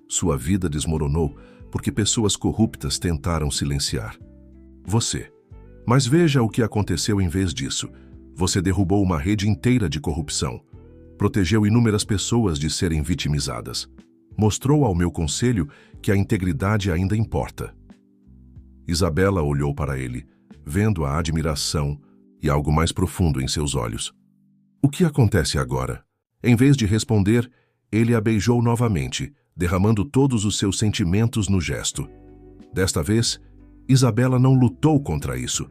Sua vida desmoronou porque pessoas corruptas tentaram silenciar. Você. Mas veja o que aconteceu em vez disso. Você derrubou uma rede inteira de corrupção. Protegeu inúmeras pessoas de serem vitimizadas. Mostrou ao meu conselho que a integridade ainda importa. Isabela olhou para ele, vendo a admiração e algo mais profundo em seus olhos. O que acontece agora? Em vez de responder, ele a beijou novamente, derramando todos os seus sentimentos no gesto. Desta vez, Isabela não lutou contra isso.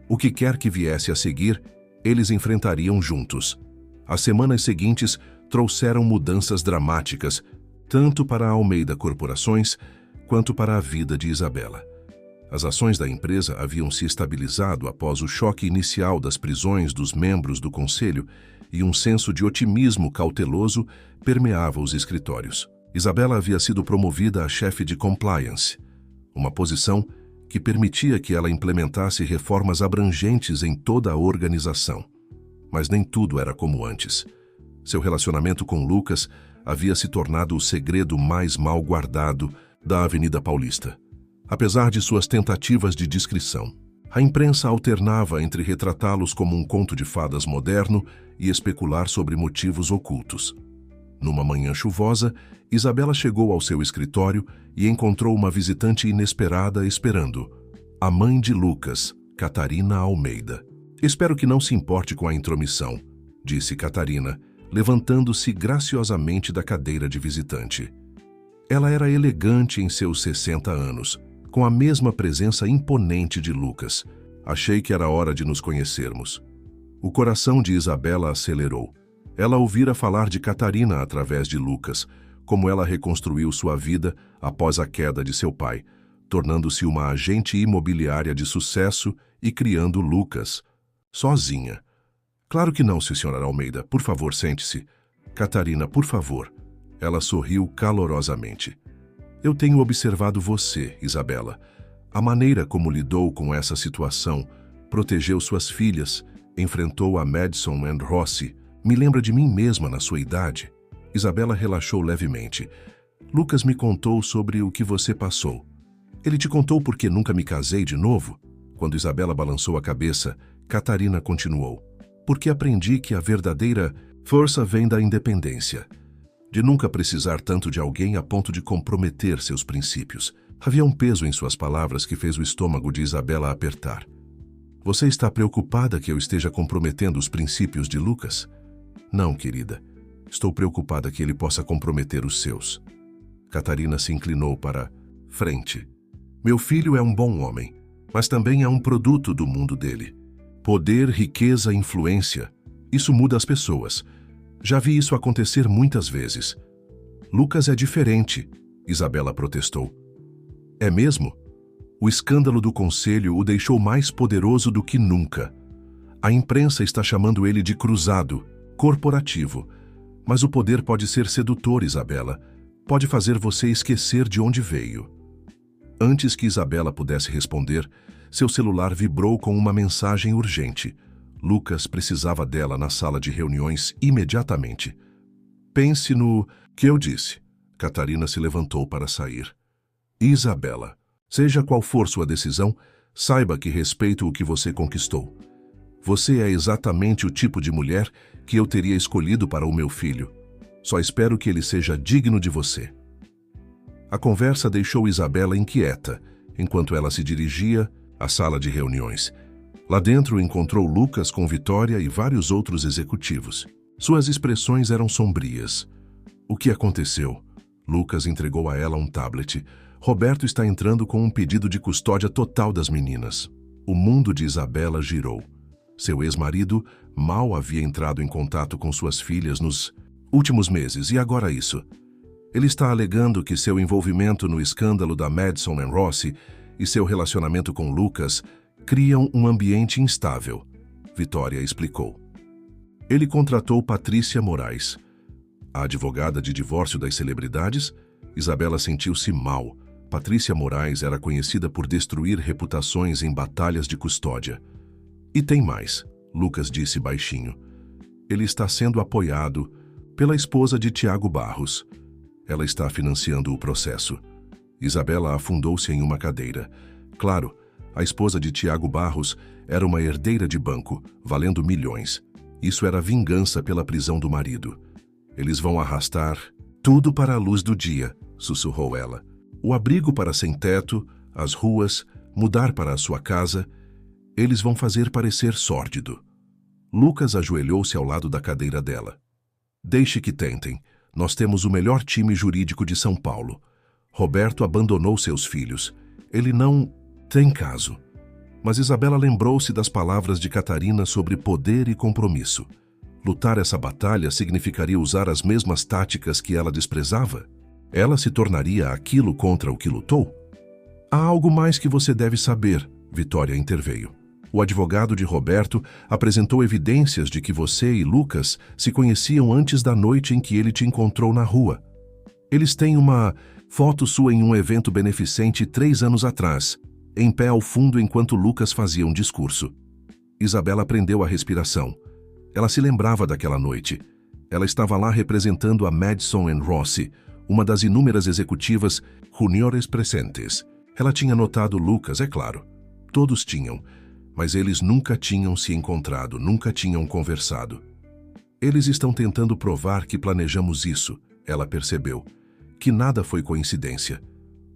O que quer que viesse a seguir, eles enfrentariam juntos. As semanas seguintes trouxeram mudanças dramáticas, tanto para a Almeida Corporações quanto para a vida de Isabela. As ações da empresa haviam se estabilizado após o choque inicial das prisões dos membros do conselho e um senso de otimismo cauteloso permeava os escritórios. Isabela havia sido promovida a chefe de compliance, uma posição que permitia que ela implementasse reformas abrangentes em toda a organização. Mas nem tudo era como antes. Seu relacionamento com Lucas havia se tornado o segredo mais mal guardado da Avenida Paulista. Apesar de suas tentativas de discrição, a imprensa alternava entre retratá-los como um conto de fadas moderno e especular sobre motivos ocultos. Numa manhã chuvosa, Isabela chegou ao seu escritório e encontrou uma visitante inesperada esperando. A mãe de Lucas, Catarina Almeida. "Espero que não se importe com a intromissão", disse Catarina, levantando-se graciosamente da cadeira de visitante. Ela era elegante em seus 60 anos, com a mesma presença imponente de Lucas. "Achei que era hora de nos conhecermos." O coração de Isabela acelerou. Ela ouvira falar de Catarina através de Lucas, como ela reconstruiu sua vida após a queda de seu pai, tornando-se uma agente imobiliária de sucesso e criando Lucas, sozinha. "Claro que não, Sra. Almeida. Por favor, sente-se." "Catarina, por favor." Ela sorriu calorosamente. "Eu tenho observado você, Isabela. A maneira como lidou com essa situação, protegeu suas filhas, enfrentou a Madison and Rossi, me lembra de mim mesma na sua idade." Isabela relaxou levemente. "Lucas me contou sobre o que você passou." "Ele te contou por que nunca me casei de novo?" Quando Isabela balançou a cabeça, Catarina continuou. "Porque aprendi que a verdadeira força vem da independência. De nunca precisar tanto de alguém a ponto de comprometer seus princípios." Havia um peso em suas palavras que fez o estômago de Isabela apertar. "Você está preocupada que eu esteja comprometendo os princípios de Lucas?" "Não, querida. Estou preocupada que ele possa comprometer os seus." Catarina se inclinou para frente. "Meu filho é um bom homem, mas também é um produto do mundo dele. Poder, riqueza, influência. Isso muda as pessoas. Já vi isso acontecer muitas vezes." "Lucas é diferente", Isabela protestou. "É mesmo? O escândalo do conselho o deixou mais poderoso do que nunca. A imprensa está chamando ele de cruzado, corporativo. Mas o poder pode ser sedutor, Isabela. Pode fazer você esquecer de onde veio." Antes que Isabela pudesse responder, seu celular vibrou com uma mensagem urgente. Lucas precisava dela na sala de reuniões imediatamente. "Pense no que eu disse." Catarina se levantou para sair. "Isabela, seja qual for sua decisão, saiba que respeito o que você conquistou. Você é exatamente o tipo de mulher que eu teria escolhido para o meu filho. Só espero que ele seja digno de você." A conversa deixou Isabela inquieta, enquanto ela se dirigia à sala de reuniões. Lá dentro encontrou Lucas com Vitória e vários outros executivos. Suas expressões eram sombrias. "O que aconteceu?" Lucas entregou a ela um tablet. "Roberto está entrando com um pedido de custódia total das meninas." O mundo de Isabela girou. Seu ex-marido mal havia entrado em contato com suas filhas nos últimos meses, e agora isso. Ele está alegando que seu envolvimento no escândalo da Madison and Rossi e seu relacionamento com Lucas criam um ambiente instável, Vitória explicou. Ele contratou Patrícia Moraes, a advogada de divórcio das celebridades. Isabela sentiu-se mal. Patrícia Moraes era conhecida por destruir reputações em batalhas de custódia. "E tem mais", Lucas disse baixinho. "Ele está sendo apoiado pela esposa de Tiago Barros. Ela está financiando o processo." Isabela afundou-se em uma cadeira. Claro, a esposa de Tiago Barros era uma herdeira de banco, valendo milhões. Isso era vingança pela prisão do marido. "Eles vão arrastar tudo para a luz do dia", sussurrou ela. "O abrigo para sem-teto, as ruas, mudar para a sua casa. Eles vão fazer parecer sórdido." Lucas ajoelhou-se ao lado da cadeira dela. Deixe que tentem. Nós temos o melhor time jurídico de São Paulo. Roberto abandonou seus filhos. Ele não tem caso. Mas Isabela lembrou-se das palavras de Catarina sobre poder e compromisso. Lutar essa batalha significaria usar as mesmas táticas que ela desprezava? Ela se tornaria aquilo contra o que lutou? Há algo mais que você deve saber, Vitória interveio. O advogado de Roberto apresentou evidências de que você e Lucas se conheciam antes da noite em que ele te encontrou na rua. Eles têm uma foto sua em um evento beneficente 3 anos atrás, em pé ao fundo enquanto Lucas fazia um discurso. Isabela prendeu a respiração. Ela se lembrava daquela noite. Ela estava lá representando a Madison & Rossi, uma das inúmeras executivas juniores presentes. Ela tinha notado Lucas, é claro. Todos tinham, mas eles nunca tinham se encontrado, nunca tinham conversado. Eles estão tentando provar que planejamos isso, ela percebeu. Que nada foi coincidência.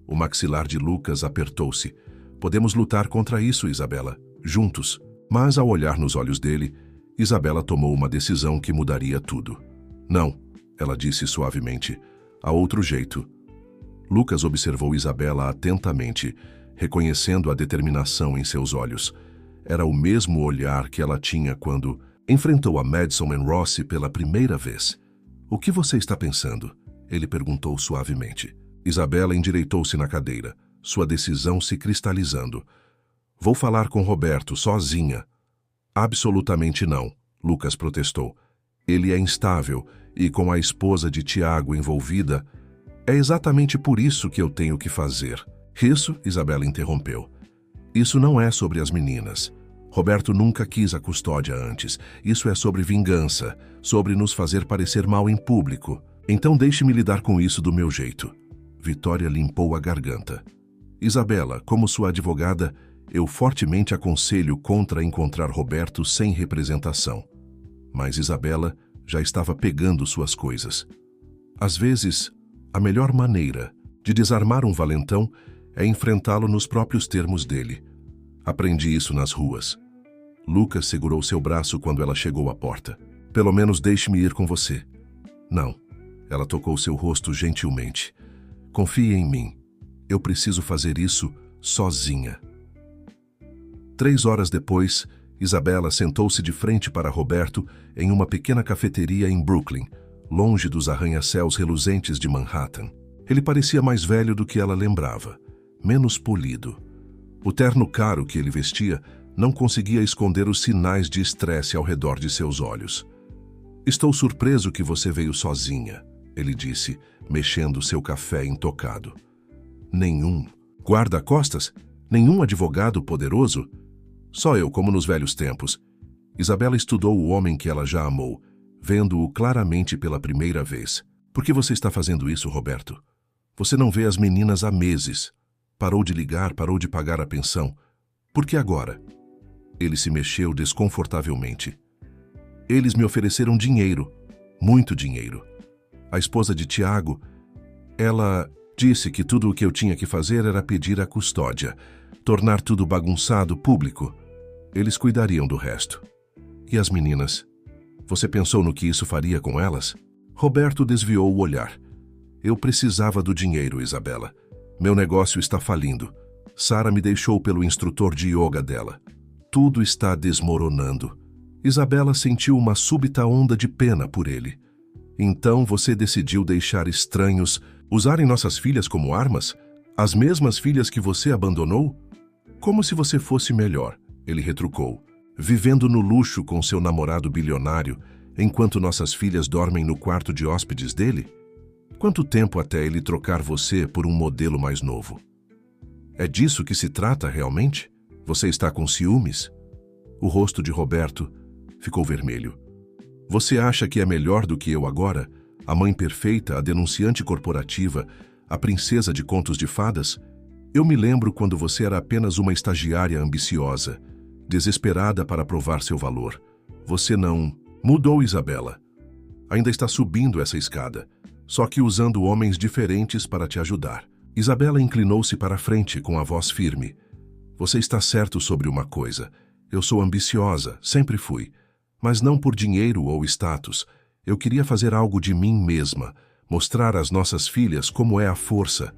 O maxilar de Lucas apertou-se. Podemos lutar contra isso, Isabela, juntos. Mas ao olhar nos olhos dele, Isabela tomou uma decisão que mudaria tudo. Não, ela disse suavemente. Há outro jeito. Lucas observou Isabela atentamente, reconhecendo a determinação em seus olhos. Era o mesmo olhar que ela tinha quando enfrentou a Madison & Rossi pela primeira vez. O que você está pensando? Ele perguntou suavemente. Isabela endireitou-se na cadeira, sua decisão se cristalizando. Vou falar com Roberto, sozinha. Absolutamente não, Lucas protestou. Ele é instável e com a esposa de Tiago envolvida, é exatamente por isso que eu tenho que fazer. Isso, Isabela interrompeu. Isso não é sobre as meninas. Roberto nunca quis a custódia antes. Isso é sobre vingança, sobre nos fazer parecer mal em público. Então deixe-me lidar com isso do meu jeito. Vitória limpou a garganta. Isabela, como sua advogada, eu fortemente aconselho contra encontrar Roberto sem representação. Mas Isabela já estava pegando suas coisas. Às vezes, a melhor maneira de desarmar um valentão é enfrentá-lo nos próprios termos dele. Aprendi isso nas ruas. Lucas segurou seu braço quando ela chegou à porta. Pelo menos deixe-me ir com você. Não. Ela tocou seu rosto gentilmente. Confie em mim. Eu preciso fazer isso sozinha. 3 horas depois, Isabela sentou-se de frente para Roberto em uma pequena cafeteria em Brooklyn, longe dos arranha-céus reluzentes de Manhattan. Ele parecia mais velho do que ela lembrava, menos polido. O terno caro que ele vestia não conseguia esconder os sinais de estresse ao redor de seus olhos. Estou surpreso que você veio sozinha, ele disse, mexendo seu café intocado. Nenhum guarda-costas? Nenhum advogado poderoso? Só eu, como nos velhos tempos. Isabela estudou o homem que ela já amou, vendo-o claramente pela primeira vez. Por que você está fazendo isso, Roberto? Você não vê as meninas há meses. Parou de ligar, parou de pagar a pensão. Por que agora? Ele se mexeu desconfortavelmente. Eles me ofereceram dinheiro, muito dinheiro. A esposa de Tiago, ela disse que tudo o que eu tinha que fazer era pedir a custódia, tornar tudo bagunçado, público. Eles cuidariam do resto. E as meninas? Você pensou no que isso faria com elas? Roberto desviou o olhar. Eu precisava do dinheiro, Isabela. Meu negócio está falindo. Sara me deixou pelo instrutor de yoga dela. Tudo está desmoronando. Isabela sentiu uma súbita onda de pena por ele. Então você decidiu deixar estranhos usarem nossas filhas como armas? As mesmas filhas que você abandonou? Como se você fosse melhor, ele retrucou, vivendo no luxo com seu namorado bilionário, enquanto nossas filhas dormem no quarto de hóspedes dele? Quanto tempo até ele trocar você por um modelo mais novo? É disso que se trata realmente? Você está com ciúmes? O rosto de Roberto ficou vermelho. Você acha que é melhor do que eu agora? A mãe perfeita, a denunciante corporativa, a princesa de contos de fadas? Eu me lembro quando você era apenas uma estagiária ambiciosa, desesperada para provar seu valor. Você não mudou, Isabela. Ainda está subindo essa escada, só que usando homens diferentes para te ajudar. Isabela inclinou-se para a frente com a voz firme. Você está certo sobre uma coisa. Eu sou ambiciosa, sempre fui. Mas não por dinheiro ou status. Eu queria fazer algo de mim mesma, mostrar às nossas filhas como é a força.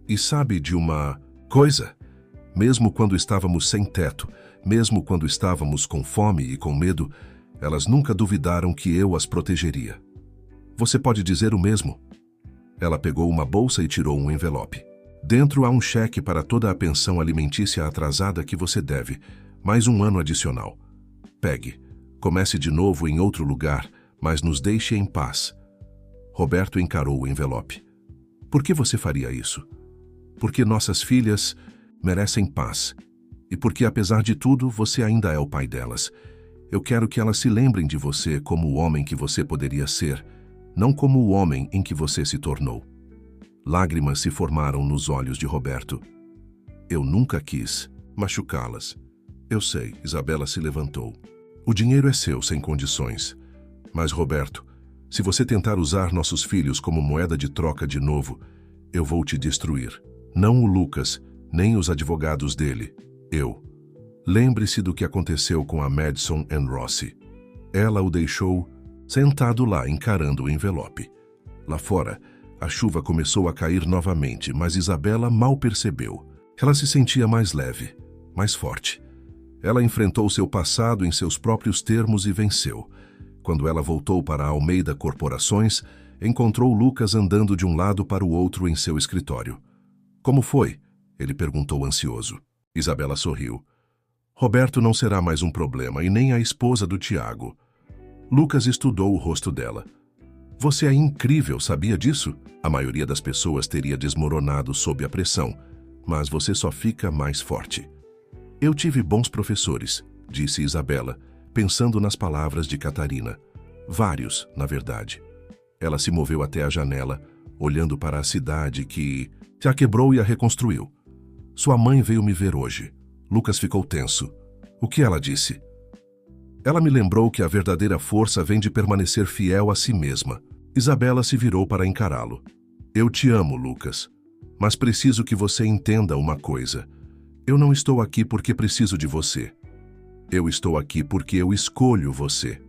E sabe de uma coisa? Mesmo quando estávamos sem teto, mesmo quando estávamos com fome e com medo, elas nunca duvidaram que eu as protegeria. Você pode dizer o mesmo? Ela pegou uma bolsa e tirou um envelope. Dentro há um cheque para toda a pensão alimentícia atrasada que você deve, mais um ano adicional. Pegue. Comece de novo em outro lugar, mas nos deixe em paz. Roberto encarou o envelope. Por que você faria isso? Porque nossas filhas merecem paz. E porque, apesar de tudo, você ainda é o pai delas. Eu quero que elas se lembrem de você como o homem que você poderia ser, não como o homem em que você se tornou. Lágrimas se formaram nos olhos de Roberto. Eu nunca quis machucá-las. Eu sei, Isabela se levantou. O dinheiro é seu, sem condições. Mas, Roberto, se você tentar usar nossos filhos como moeda de troca de novo, eu vou te destruir. Não o Lucas, nem os advogados dele. Eu. Lembre-se do que aconteceu com a Madison and Rossi. Ela o deixou sentado lá, encarando o envelope. Lá fora, a chuva começou a cair novamente, mas Isabela mal percebeu. Ela se sentia mais leve, mais forte. Ela enfrentou seu passado em seus próprios termos e venceu. Quando ela voltou para a Almeida Corporações, encontrou Lucas andando de um lado para o outro em seu escritório. Como foi? Ele perguntou ansioso. Isabela sorriu. Roberto não será mais um problema e nem a esposa do Tiago. Lucas estudou o rosto dela. Você é incrível, sabia disso? A maioria das pessoas teria desmoronado sob a pressão, mas você só fica mais forte. Eu tive bons professores, disse Isabela, pensando nas palavras de Catarina. Vários, na verdade. Ela se moveu até a janela, olhando para a cidade que se a quebrou e a reconstruiu. Sua mãe veio me ver hoje. Lucas ficou tenso. O que ela disse? Ela me lembrou que a verdadeira força vem de permanecer fiel a si mesma. Isabela se virou para encará-lo. Eu te amo, Lucas. Mas preciso que você entenda uma coisa. Eu não estou aqui porque preciso de você. Eu estou aqui porque eu escolho você.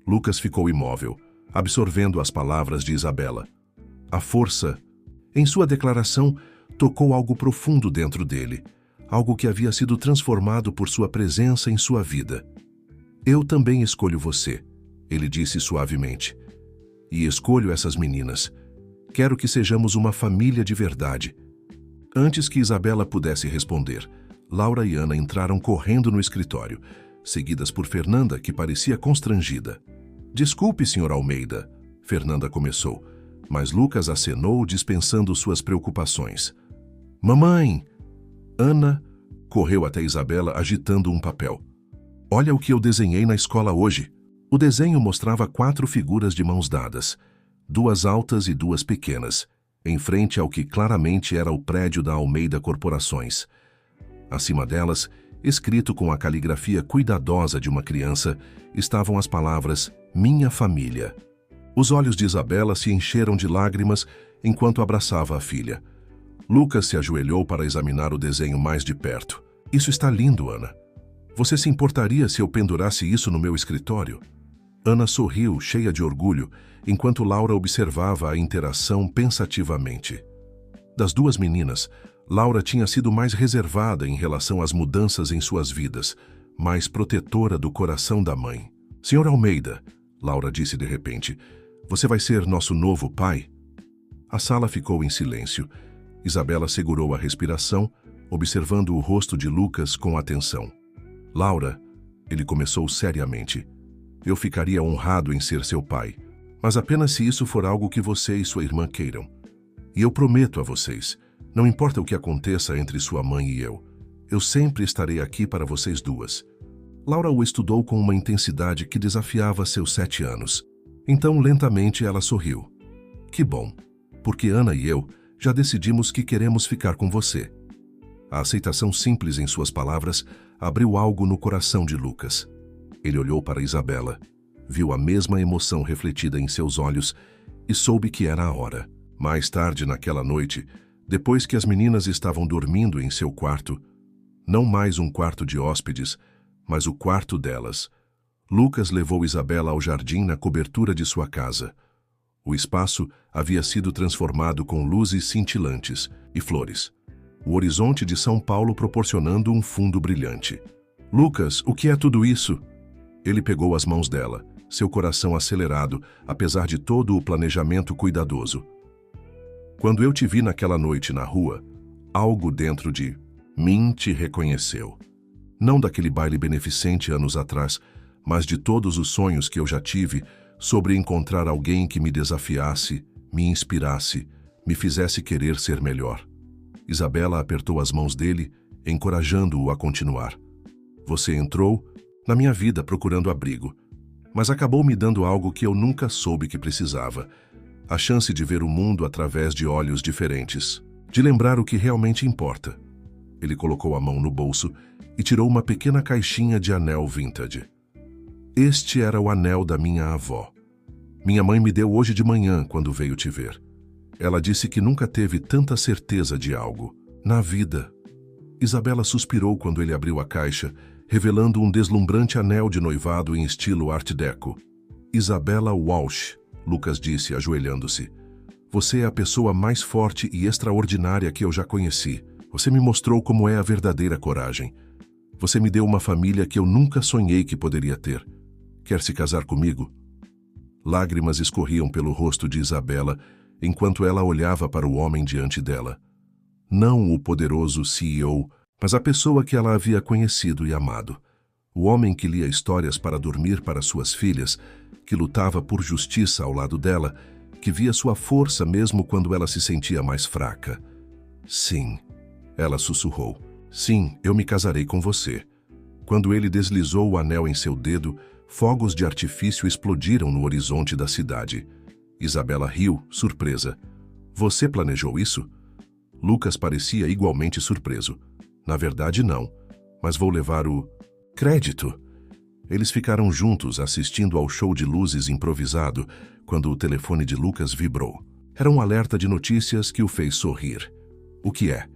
Lucas ficou imóvel, absorvendo as palavras de Isabela. A força, em sua declaração, tocou algo profundo dentro dele, algo que havia sido transformado por sua presença em sua vida. Eu também escolho você, ele disse suavemente. E escolho essas meninas. Quero que sejamos uma família de verdade. Antes que Isabela pudesse responder, Laura e Ana entraram correndo no escritório, seguidas por Fernanda, que parecia constrangida. Desculpe, Sr. Almeida, Fernanda começou, mas Lucas acenou, dispensando suas preocupações. Mamãe! Ana correu até Isabela agitando um papel. Olha o que eu desenhei na escola hoje. O desenho mostrava 4 figuras de mãos dadas, 2 altas e 2 pequenas, em frente ao que claramente era o prédio da Almeida Corporações. Acima delas, escrito com a caligrafia cuidadosa de uma criança, estavam as palavras Minha Família. Os olhos de Isabela se encheram de lágrimas enquanto abraçava a filha. Lucas se ajoelhou para examinar o desenho mais de perto. Isso está lindo, Ana. Você se importaria se eu pendurasse isso no meu escritório? Ana sorriu, cheia de orgulho, enquanto Laura observava a interação pensativamente. Das 2 meninas, Laura tinha sido mais reservada em relação às mudanças em suas vidas, mais protetora do coração da mãe. Senhor Almeida, Laura disse de repente, você vai ser nosso novo pai? A sala ficou em silêncio. Isabela segurou a respiração, observando o rosto de Lucas com atenção. Laura, ele começou seriamente, eu ficaria honrado em ser seu pai, mas apenas se isso for algo que você e sua irmã queiram. E eu prometo a vocês, não importa o que aconteça entre sua mãe e eu sempre estarei aqui para vocês 2. Laura o estudou com uma intensidade que desafiava seus 7 anos. Então, lentamente, ela sorriu. Que bom, porque Ana e eu já decidimos que queremos ficar com você. A aceitação simples em suas palavras abriu algo no coração de Lucas. Ele olhou para Isabela, viu a mesma emoção refletida em seus olhos e soube que era a hora. Mais tarde naquela noite, depois que as meninas estavam dormindo em seu quarto, não mais um quarto de hóspedes, mas o quarto delas, Lucas levou Isabela ao jardim na cobertura de sua casa. O espaço havia sido transformado com luzes cintilantes e flores. O horizonte de São Paulo proporcionando um fundo brilhante. Lucas, o que é tudo isso? Ele pegou as mãos dela, seu coração acelerado, apesar de todo o planejamento cuidadoso. Quando eu te vi naquela noite na rua, algo dentro de mim te reconheceu. Não daquele baile beneficente anos atrás, mas de todos os sonhos que eu já tive sobre encontrar alguém que me desafiasse, me inspirasse, me fizesse querer ser melhor. Isabela apertou as mãos dele, encorajando-o a continuar. Você entrou na minha vida procurando abrigo, mas acabou me dando algo que eu nunca soube que precisava. A chance de ver o mundo através de olhos diferentes, de lembrar o que realmente importa. Ele colocou a mão no bolso e tirou uma pequena caixinha de anel vintage. Este era o anel da minha avó. Minha mãe me deu hoje de manhã quando veio te ver. Ela disse que nunca teve tanta certeza de algo na vida. Isabela suspirou quando ele abriu a caixa, revelando um deslumbrante anel de noivado em estilo Art Deco. Isabela Walsh, Lucas disse, ajoelhando-se. Você é a pessoa mais forte e extraordinária que eu já conheci. Você me mostrou como é a verdadeira coragem. Você me deu uma família que eu nunca sonhei que poderia ter. Quer se casar comigo? Lágrimas escorriam pelo rosto de Isabela, enquanto ela olhava para o homem diante dela. Não o poderoso CEO, mas a pessoa que ela havia conhecido e amado. O homem que lia histórias para dormir para suas filhas, que lutava por justiça ao lado dela, que via sua força mesmo quando ela se sentia mais fraca. Sim, ela sussurrou. Sim, eu me casarei com você. Quando ele deslizou o anel em seu dedo, fogos de artifício explodiram no horizonte da cidade. Isabela riu, surpresa. Você planejou isso? Lucas parecia igualmente surpreso. Na verdade, não. Mas vou levar o crédito. Eles ficaram juntos assistindo ao show de luzes improvisado quando o telefone de Lucas vibrou. Era um alerta de notícias que o fez sorrir. O que é?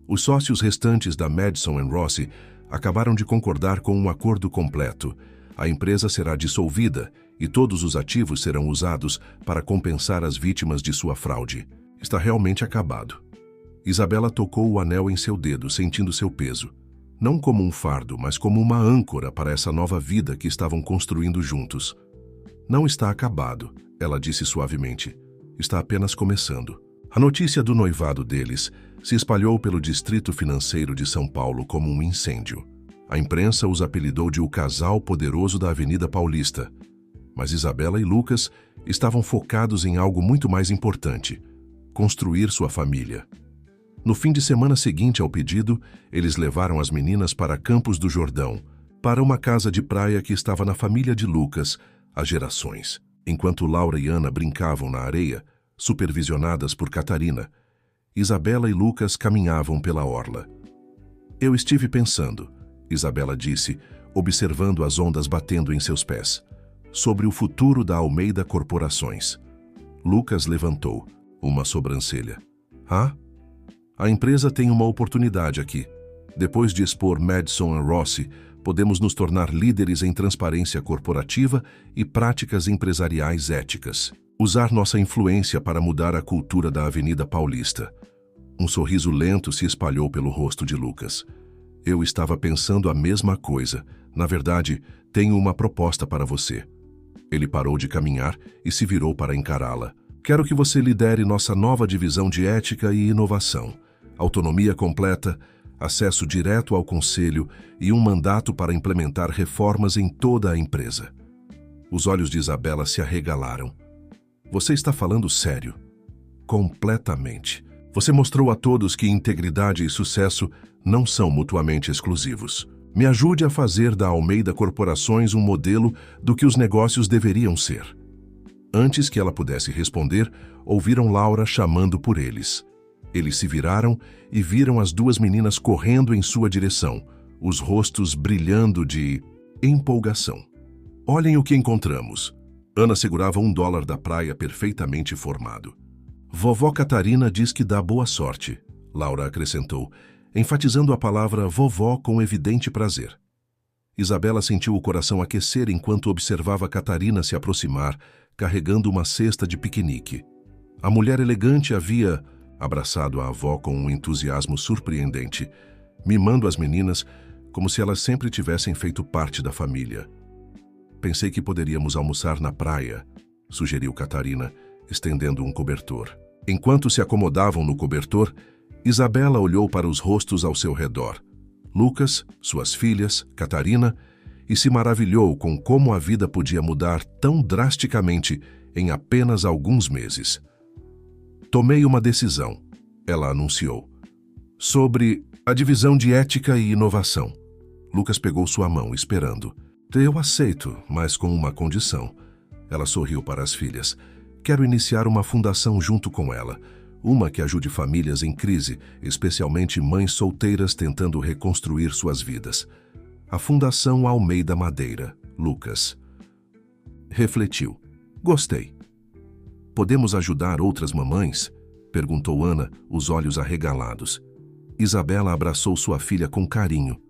Os sócios restantes da Madison & Rossi acabaram de concordar com um acordo completo. A empresa será dissolvida e todos os ativos serão usados para compensar as vítimas de sua fraude. Está realmente acabado. Isabela tocou o anel em seu dedo, sentindo seu peso. Não como um fardo, mas como uma âncora para essa nova vida que estavam construindo juntos. Não está acabado, ela disse suavemente. Está apenas começando. A notícia do noivado deles se espalhou pelo distrito financeiro de São Paulo como um incêndio. A imprensa os apelidou de o casal poderoso da Avenida Paulista. Mas Isabela e Lucas estavam focados em algo muito mais importante: construir sua família. No fim de semana seguinte ao pedido, eles levaram as meninas para Campos do Jordão, para uma casa de praia que estava na família de Lucas há gerações. Enquanto Laura e Ana brincavam na areia, supervisionadas por Catarina, Isabela e Lucas caminhavam pela orla. Eu estive pensando, Isabela disse, observando as ondas batendo em seus pés, sobre o futuro da Almeida Corporações. Lucas levantou uma sobrancelha. Ah? A empresa tem uma oportunidade aqui. Depois de expor Madison & Rossi, podemos nos tornar líderes em transparência corporativa e práticas empresariais éticas. Usar nossa influência para mudar a cultura da Avenida Paulista. Um sorriso lento se espalhou pelo rosto de Lucas. Eu estava pensando a mesma coisa. Na verdade, tenho uma proposta para você. Ele parou de caminhar e se virou para encará-la. Quero que você lidere nossa nova divisão de ética e inovação. Autonomia completa, acesso direto ao conselho e um mandato para implementar reformas em toda a empresa. Os olhos de Isabela se arregalaram. Você está falando sério? Completamente. Você mostrou a todos que integridade e sucesso não são mutuamente exclusivos. Me ajude a fazer da Almeida Corporações um modelo do que os negócios deveriam ser. Antes que ela pudesse responder, ouviram Laura chamando por eles. Eles se viraram e viram as duas meninas correndo em sua direção, os rostos brilhando de empolgação. Olhem o que encontramos. Ana segurava $1 da praia perfeitamente formado. Vovó Catarina diz que dá boa sorte, Laura acrescentou, enfatizando a palavra vovó com evidente prazer. Isabela sentiu o coração aquecer enquanto observava Catarina se aproximar, carregando uma cesta de piquenique. A mulher elegante havia abraçado a avó com um entusiasmo surpreendente, mimando as meninas como se elas sempre tivessem feito parte da família. Pensei que poderíamos almoçar na praia, sugeriu Catarina, estendendo um cobertor. Enquanto se acomodavam no cobertor, Isabela olhou para os rostos ao seu redor. Lucas, suas filhas, Catarina, e se maravilhou com como a vida podia mudar tão drasticamente em apenas alguns meses. Tomei uma decisão, ela anunciou, sobre a divisão de ética e inovação. Lucas pegou sua mão, esperando. Eu aceito, mas com uma condição. Ela sorriu para as filhas. Quero iniciar uma fundação junto com ela. Uma que ajude famílias em crise, especialmente mães solteiras tentando reconstruir suas vidas. A Fundação Almeida Madeira, Lucas. Refletiu. Gostei. Podemos ajudar outras mamães? Perguntou Ana, os olhos arregalados. Isabela abraçou sua filha com carinho.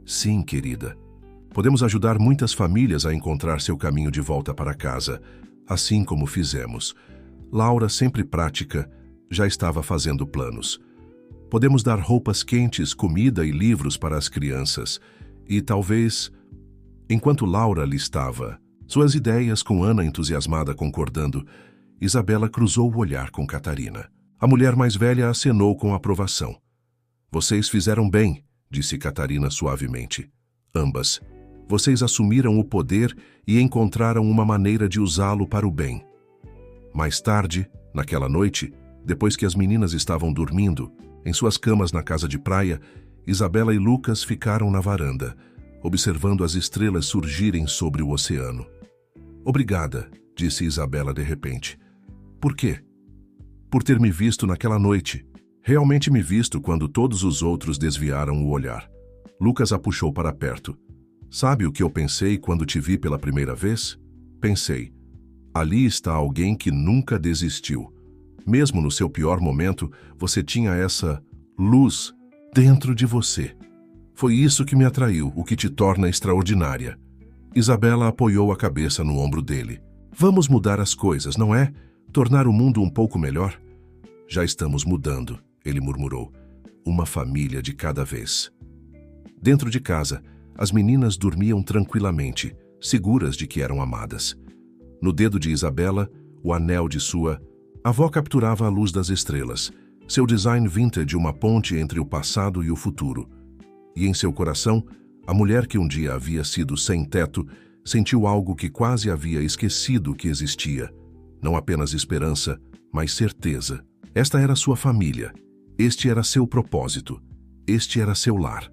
Sim, querida. Podemos ajudar muitas famílias a encontrar seu caminho de volta para casa, assim como fizemos. Laura, sempre prática, já estava fazendo planos. Podemos dar roupas quentes, comida e livros para as crianças. E talvez... Enquanto Laura listava suas ideias com Ana entusiasmada concordando, Isabela cruzou o olhar com Catarina. A mulher mais velha acenou com aprovação. Vocês fizeram bem, disse Catarina suavemente. Ambas. Vocês assumiram o poder e encontraram uma maneira de usá-lo para o bem. Mais tarde, naquela noite, depois que as meninas estavam dormindo, em suas camas na casa de praia, Isabela e Lucas ficaram na varanda, observando as estrelas surgirem sobre o oceano. Obrigada, disse Isabela de repente. Por quê? Por ter me visto naquela noite. Realmente me visto quando todos os outros desviaram o olhar. Lucas a puxou para perto. Sabe o que eu pensei quando te vi pela primeira vez? Pensei, ali está alguém que nunca desistiu. Mesmo no seu pior momento, você tinha essa luz dentro de você. Foi isso que me atraiu, o que te torna extraordinária. Isabela apoiou a cabeça no ombro dele. Vamos mudar as coisas, não é? Tornar o mundo um pouco melhor? Já estamos mudando, ele murmurou. Uma família de cada vez. Dentro de casa, as meninas dormiam tranquilamente, seguras de que eram amadas. No dedo de Isabela, o anel de sua avó capturava a luz das estrelas, seu design vintage uma ponte entre o passado e o futuro. E em seu coração, a mulher que um dia havia sido sem teto, sentiu algo que quase havia esquecido que existia. Não apenas esperança, mas certeza. Esta era sua família. Este era seu propósito. Este era seu lar.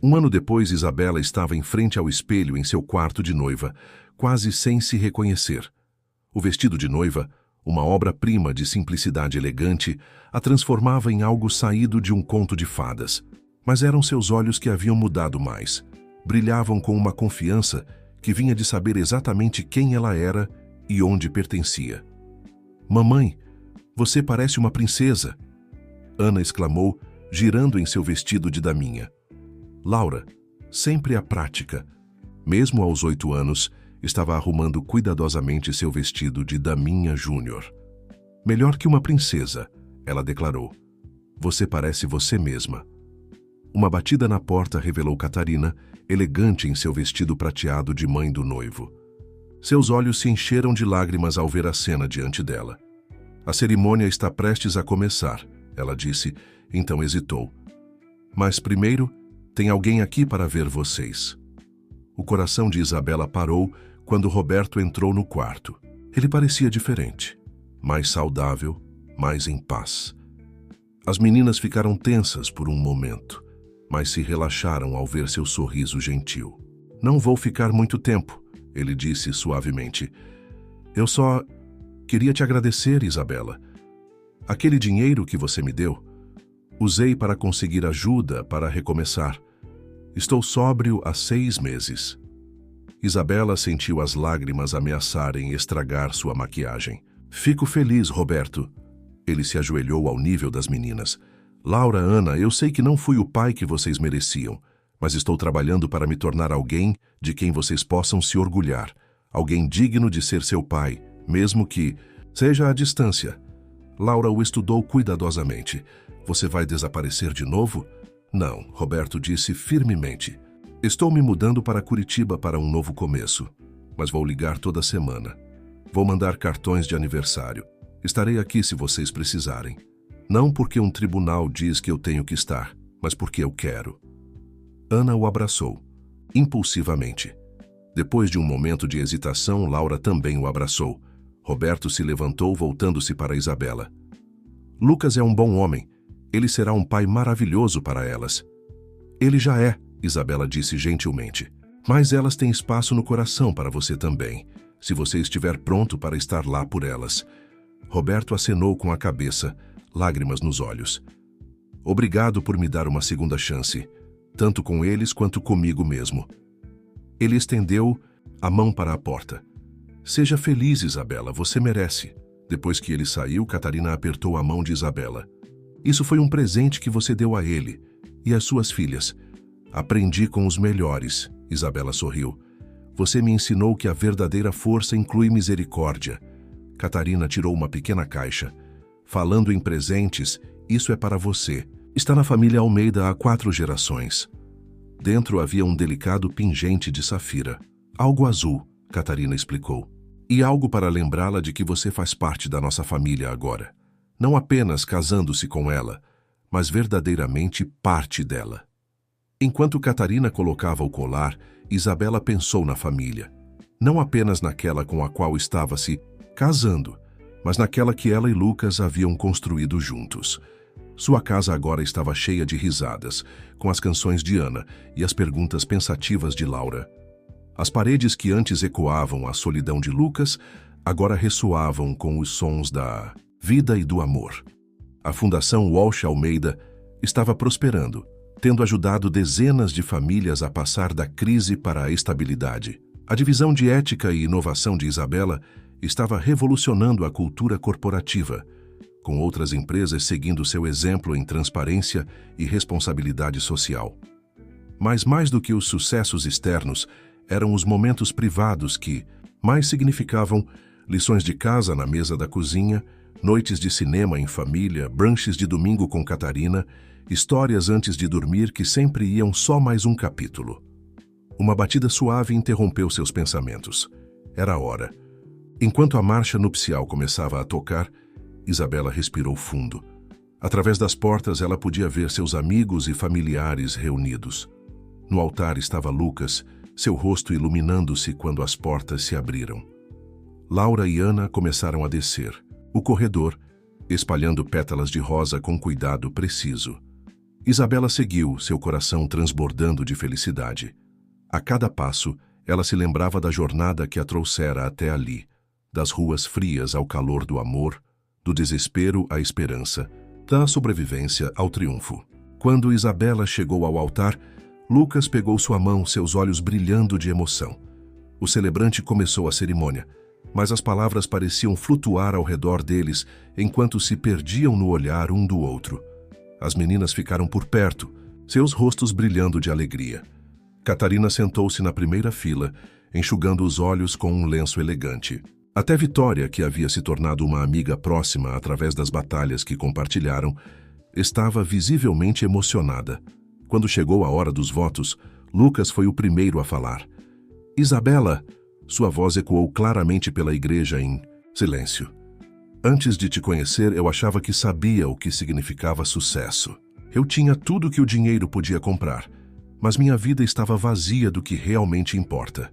Um ano depois, Isabela estava em frente ao espelho em seu quarto de noiva, quase sem se reconhecer. O vestido de noiva, uma obra-prima de simplicidade elegante, a transformava em algo saído de um conto de fadas. Mas eram seus olhos que haviam mudado mais. Brilhavam com uma confiança que vinha de saber exatamente quem ela era e onde pertencia. Mamãe, você parece uma princesa! Ana exclamou, girando em seu vestido de daminha. Laura, sempre à prática. Mesmo aos 8 anos, estava arrumando cuidadosamente seu vestido de daminha júnior. Melhor que uma princesa, ela declarou. Você parece você mesma. Uma batida na porta revelou Catarina, elegante em seu vestido prateado de mãe do noivo. Seus olhos se encheram de lágrimas ao ver a cena diante dela. A cerimônia está prestes a começar, ela disse, então hesitou. Mas primeiro, tem alguém aqui para ver vocês. O coração de Isabela parou quando Roberto entrou no quarto. Ele parecia diferente, mais saudável, mais em paz. As meninas ficaram tensas por um momento, mas se relaxaram ao ver seu sorriso gentil. Não vou ficar muito tempo, ele disse suavemente. Eu só queria te agradecer, Isabela. Aquele dinheiro que você me deu, usei para conseguir ajuda para recomeçar. Estou sóbrio há 6 meses. Isabela sentiu as lágrimas ameaçarem estragar sua maquiagem. Fico feliz, Roberto. Ele se ajoelhou ao nível das meninas. Laura, Ana, eu sei que não fui o pai que vocês mereciam, mas estou trabalhando para me tornar alguém de quem vocês possam se orgulhar, alguém digno de ser seu pai, mesmo que seja à distância. Laura o estudou cuidadosamente. Você vai desaparecer de novo? Não, Roberto disse firmemente. Estou me mudando para Curitiba para um novo começo, mas vou ligar toda semana. Vou mandar cartões de aniversário. Estarei aqui se vocês precisarem. Não porque um tribunal diz que eu tenho que estar, mas porque eu quero. Ana o abraçou, impulsivamente. Depois de um momento de hesitação, Laura também o abraçou. Roberto se levantou, voltando-se para Isabela. Lucas é um bom homem. Ele será um pai maravilhoso para elas. Ele já é, Isabela disse gentilmente. Mas elas têm espaço no coração para você também, se você estiver pronto para estar lá por elas. Roberto acenou com a cabeça, lágrimas nos olhos. Obrigado por me dar uma segunda chance, tanto com eles quanto comigo mesmo. Ele estendeu a mão para a porta. Seja feliz, Isabela, você merece. Depois que ele saiu, Catarina apertou a mão de Isabela. Isso foi um presente que você deu a ele e às suas filhas. Aprendi com os melhores, Isabela sorriu. Você me ensinou que a verdadeira força inclui misericórdia. Catarina tirou uma pequena caixa. Falando em presentes, isso é para você. Está na família Almeida há 4 gerações. Dentro havia um delicado pingente de safira. Algo azul, Catarina explicou. E algo para lembrá-la de que você faz parte da nossa família agora. Não apenas casando-se com ela, mas verdadeiramente parte dela. Enquanto Catarina colocava o colar, Isabela pensou na família. Não apenas naquela com a qual estava se casando, mas naquela que ela e Lucas haviam construído juntos. Sua casa agora estava cheia de risadas, com as canções de Ana e as perguntas pensativas de Laura. As paredes que antes ecoavam a solidão de Lucas, agora ressoavam com os sons da vida e do amor. A Fundação Walsh Almeida estava prosperando, tendo ajudado dezenas de famílias a passar da crise para a estabilidade. A divisão de ética e inovação de Isabela estava revolucionando a cultura corporativa, com outras empresas seguindo seu exemplo em transparência e responsabilidade social. Mas mais do que os sucessos externos, eram os momentos privados que mais significavam lições de casa na mesa da cozinha, noites de cinema em família, brunches de domingo com Catarina, histórias antes de dormir que sempre iam só mais um capítulo. Uma batida suave interrompeu seus pensamentos. Era a hora. Enquanto a marcha nupcial começava a tocar, Isabela respirou fundo. Através das portas ela podia ver seus amigos e familiares reunidos. No altar estava Lucas, seu rosto iluminando-se quando as portas se abriram. Laura e Ana começaram a descer o corredor, espalhando pétalas de rosa com cuidado preciso. Isabela seguiu, seu coração transbordando de felicidade. A cada passo, ela se lembrava da jornada que a trouxera até ali, das ruas frias ao calor do amor, do desespero à esperança, da sobrevivência ao triunfo. Quando Isabela chegou ao altar, Lucas pegou sua mão, seus olhos brilhando de emoção. O celebrante começou a cerimônia, mas as palavras pareciam flutuar ao redor deles enquanto se perdiam no olhar um do outro. As meninas ficaram por perto, seus rostos brilhando de alegria. Catarina sentou-se na primeira fila, enxugando os olhos com um lenço elegante. Até Vitória, que havia se tornado uma amiga próxima através das batalhas que compartilharam, estava visivelmente emocionada. Quando chegou a hora dos votos, Lucas foi o primeiro a falar. Isabela, sua voz ecoou claramente pela igreja em silêncio. Antes de te conhecer, eu achava que sabia o que significava sucesso. Eu tinha tudo que o dinheiro podia comprar, mas minha vida estava vazia do que realmente importa.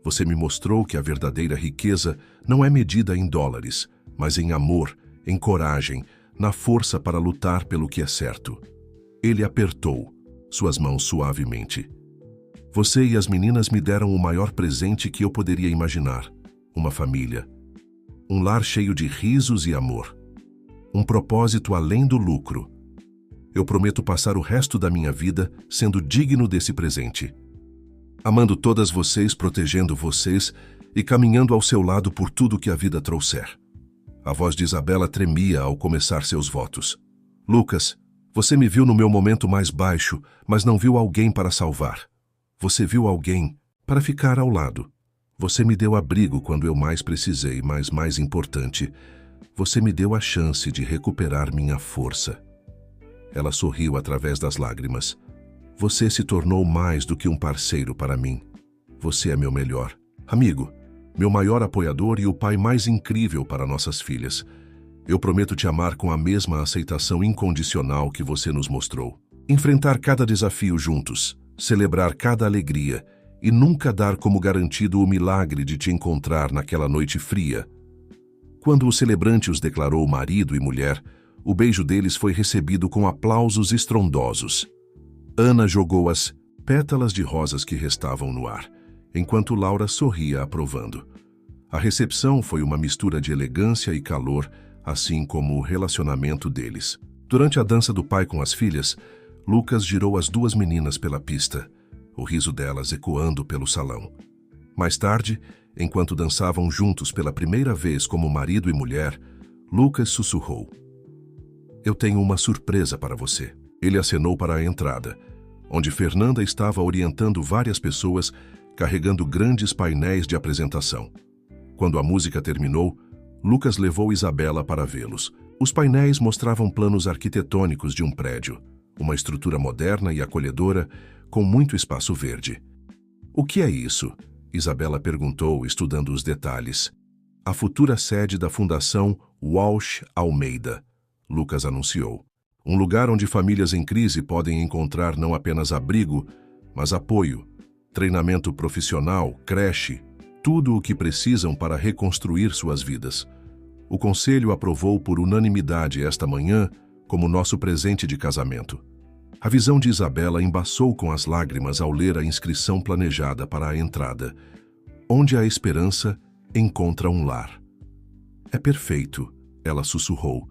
Você me mostrou que a verdadeira riqueza não é medida em dólares, mas em amor, em coragem, na força para lutar pelo que é certo. Ele apertou suas mãos suavemente. Você e as meninas me deram o maior presente que eu poderia imaginar. Uma família. Um lar cheio de risos e amor. Um propósito além do lucro. Eu prometo passar o resto da minha vida sendo digno desse presente. Amando todas vocês, protegendo vocês e caminhando ao seu lado por tudo que a vida trouxer. A voz de Isabela tremia ao começar seus votos. Lucas, Você me viu no meu momento mais baixo, mas não viu alguém para salvar. Você viu alguém para ficar ao lado. Você me deu abrigo quando eu mais precisei, mas mais importante, você me deu a chance de recuperar minha força. Ela sorriu através das lágrimas. Você se tornou mais do que um parceiro para mim. Você é meu melhor amigo, meu maior apoiador e o pai mais incrível para nossas filhas. Eu prometo te amar com a mesma aceitação incondicional que você nos mostrou. Enfrentar cada desafio juntos, celebrar cada alegria e nunca dar como garantido o milagre de te encontrar naquela noite fria. Quando o celebrante os declarou marido e mulher, o beijo deles foi recebido com aplausos estrondosos. Ana jogou as pétalas de rosas que restavam no ar, enquanto Laura sorria aprovando. A recepção foi uma mistura de elegância e calor, assim como o relacionamento deles. Durante a dança do pai com as filhas, Lucas girou as duas meninas pela pista, o riso delas ecoando pelo salão. Mais tarde, enquanto dançavam juntos pela primeira vez como marido e mulher, Lucas sussurrou: "Eu tenho uma surpresa para você." Ele acenou para a entrada, onde Fernanda estava orientando várias pessoas carregando grandes painéis de apresentação. Quando a música terminou, Lucas levou Isabela para vê-los. Os painéis mostravam planos arquitetônicos de um prédio, uma estrutura moderna e acolhedora, com muito espaço verde. "O que é isso?" Isabela perguntou, estudando os detalhes. "A futura sede da Fundação Walsh Almeida", Lucas anunciou. "Um lugar onde famílias em crise podem encontrar não apenas abrigo, mas apoio, treinamento profissional, creche, tudo o que precisam para reconstruir suas vidas." O conselho aprovou por unanimidade esta manhã como nosso presente de casamento. A visão de Isabela embaçou com as lágrimas ao ler a inscrição planejada para a entrada. "Onde a esperança encontra um lar." "É perfeito", ela sussurrou.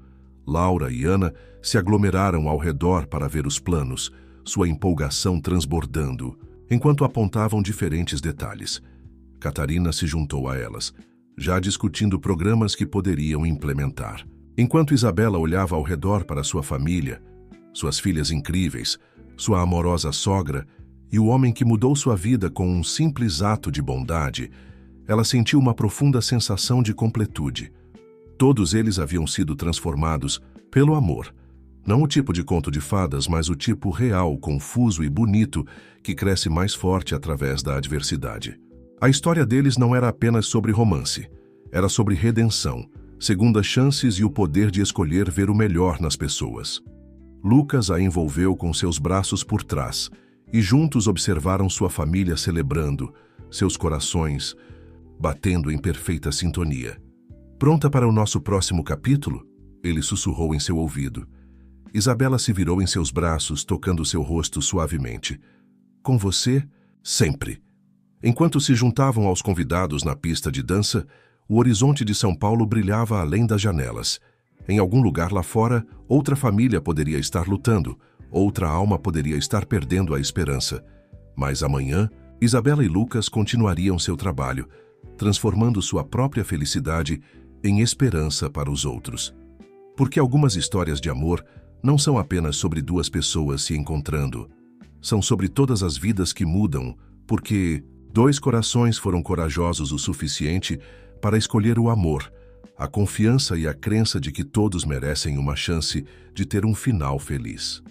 Laura e Ana se aglomeraram ao redor para ver os planos, sua empolgação transbordando, enquanto apontavam diferentes detalhes. Catarina se juntou a elas, já discutindo programas que poderiam implementar. Enquanto Isabela olhava ao redor para sua família, suas filhas incríveis, sua amorosa sogra e o homem que mudou sua vida com um simples ato de bondade, ela sentiu uma profunda sensação de completude. Todos eles haviam sido transformados pelo amor. Não o tipo de conto de fadas, mas o tipo real, confuso e bonito que cresce mais forte através da adversidade. A história deles não era apenas sobre romance. Era sobre redenção, segundas chances e o poder de escolher ver o melhor nas pessoas. Lucas a envolveu com seus braços por trás e juntos observaram sua família celebrando, seus corações batendo em perfeita sintonia. "Pronta para o nosso próximo capítulo?" Ele sussurrou em seu ouvido. Isabela se virou em seus braços, tocando seu rosto suavemente. "Com você, sempre." Enquanto se juntavam aos convidados na pista de dança, o horizonte de São Paulo brilhava além das janelas. Em algum lugar lá fora, outra família poderia estar lutando, outra alma poderia estar perdendo a esperança. Mas amanhã, Isabela e Lucas continuariam seu trabalho, transformando sua própria felicidade em esperança para os outros. Porque algumas histórias de amor não são apenas sobre duas pessoas se encontrando. São sobre todas as vidas que mudam, porque dois corações foram corajosos o suficiente para escolher o amor, a confiança e a crença de que todos merecem uma chance de ter um final feliz.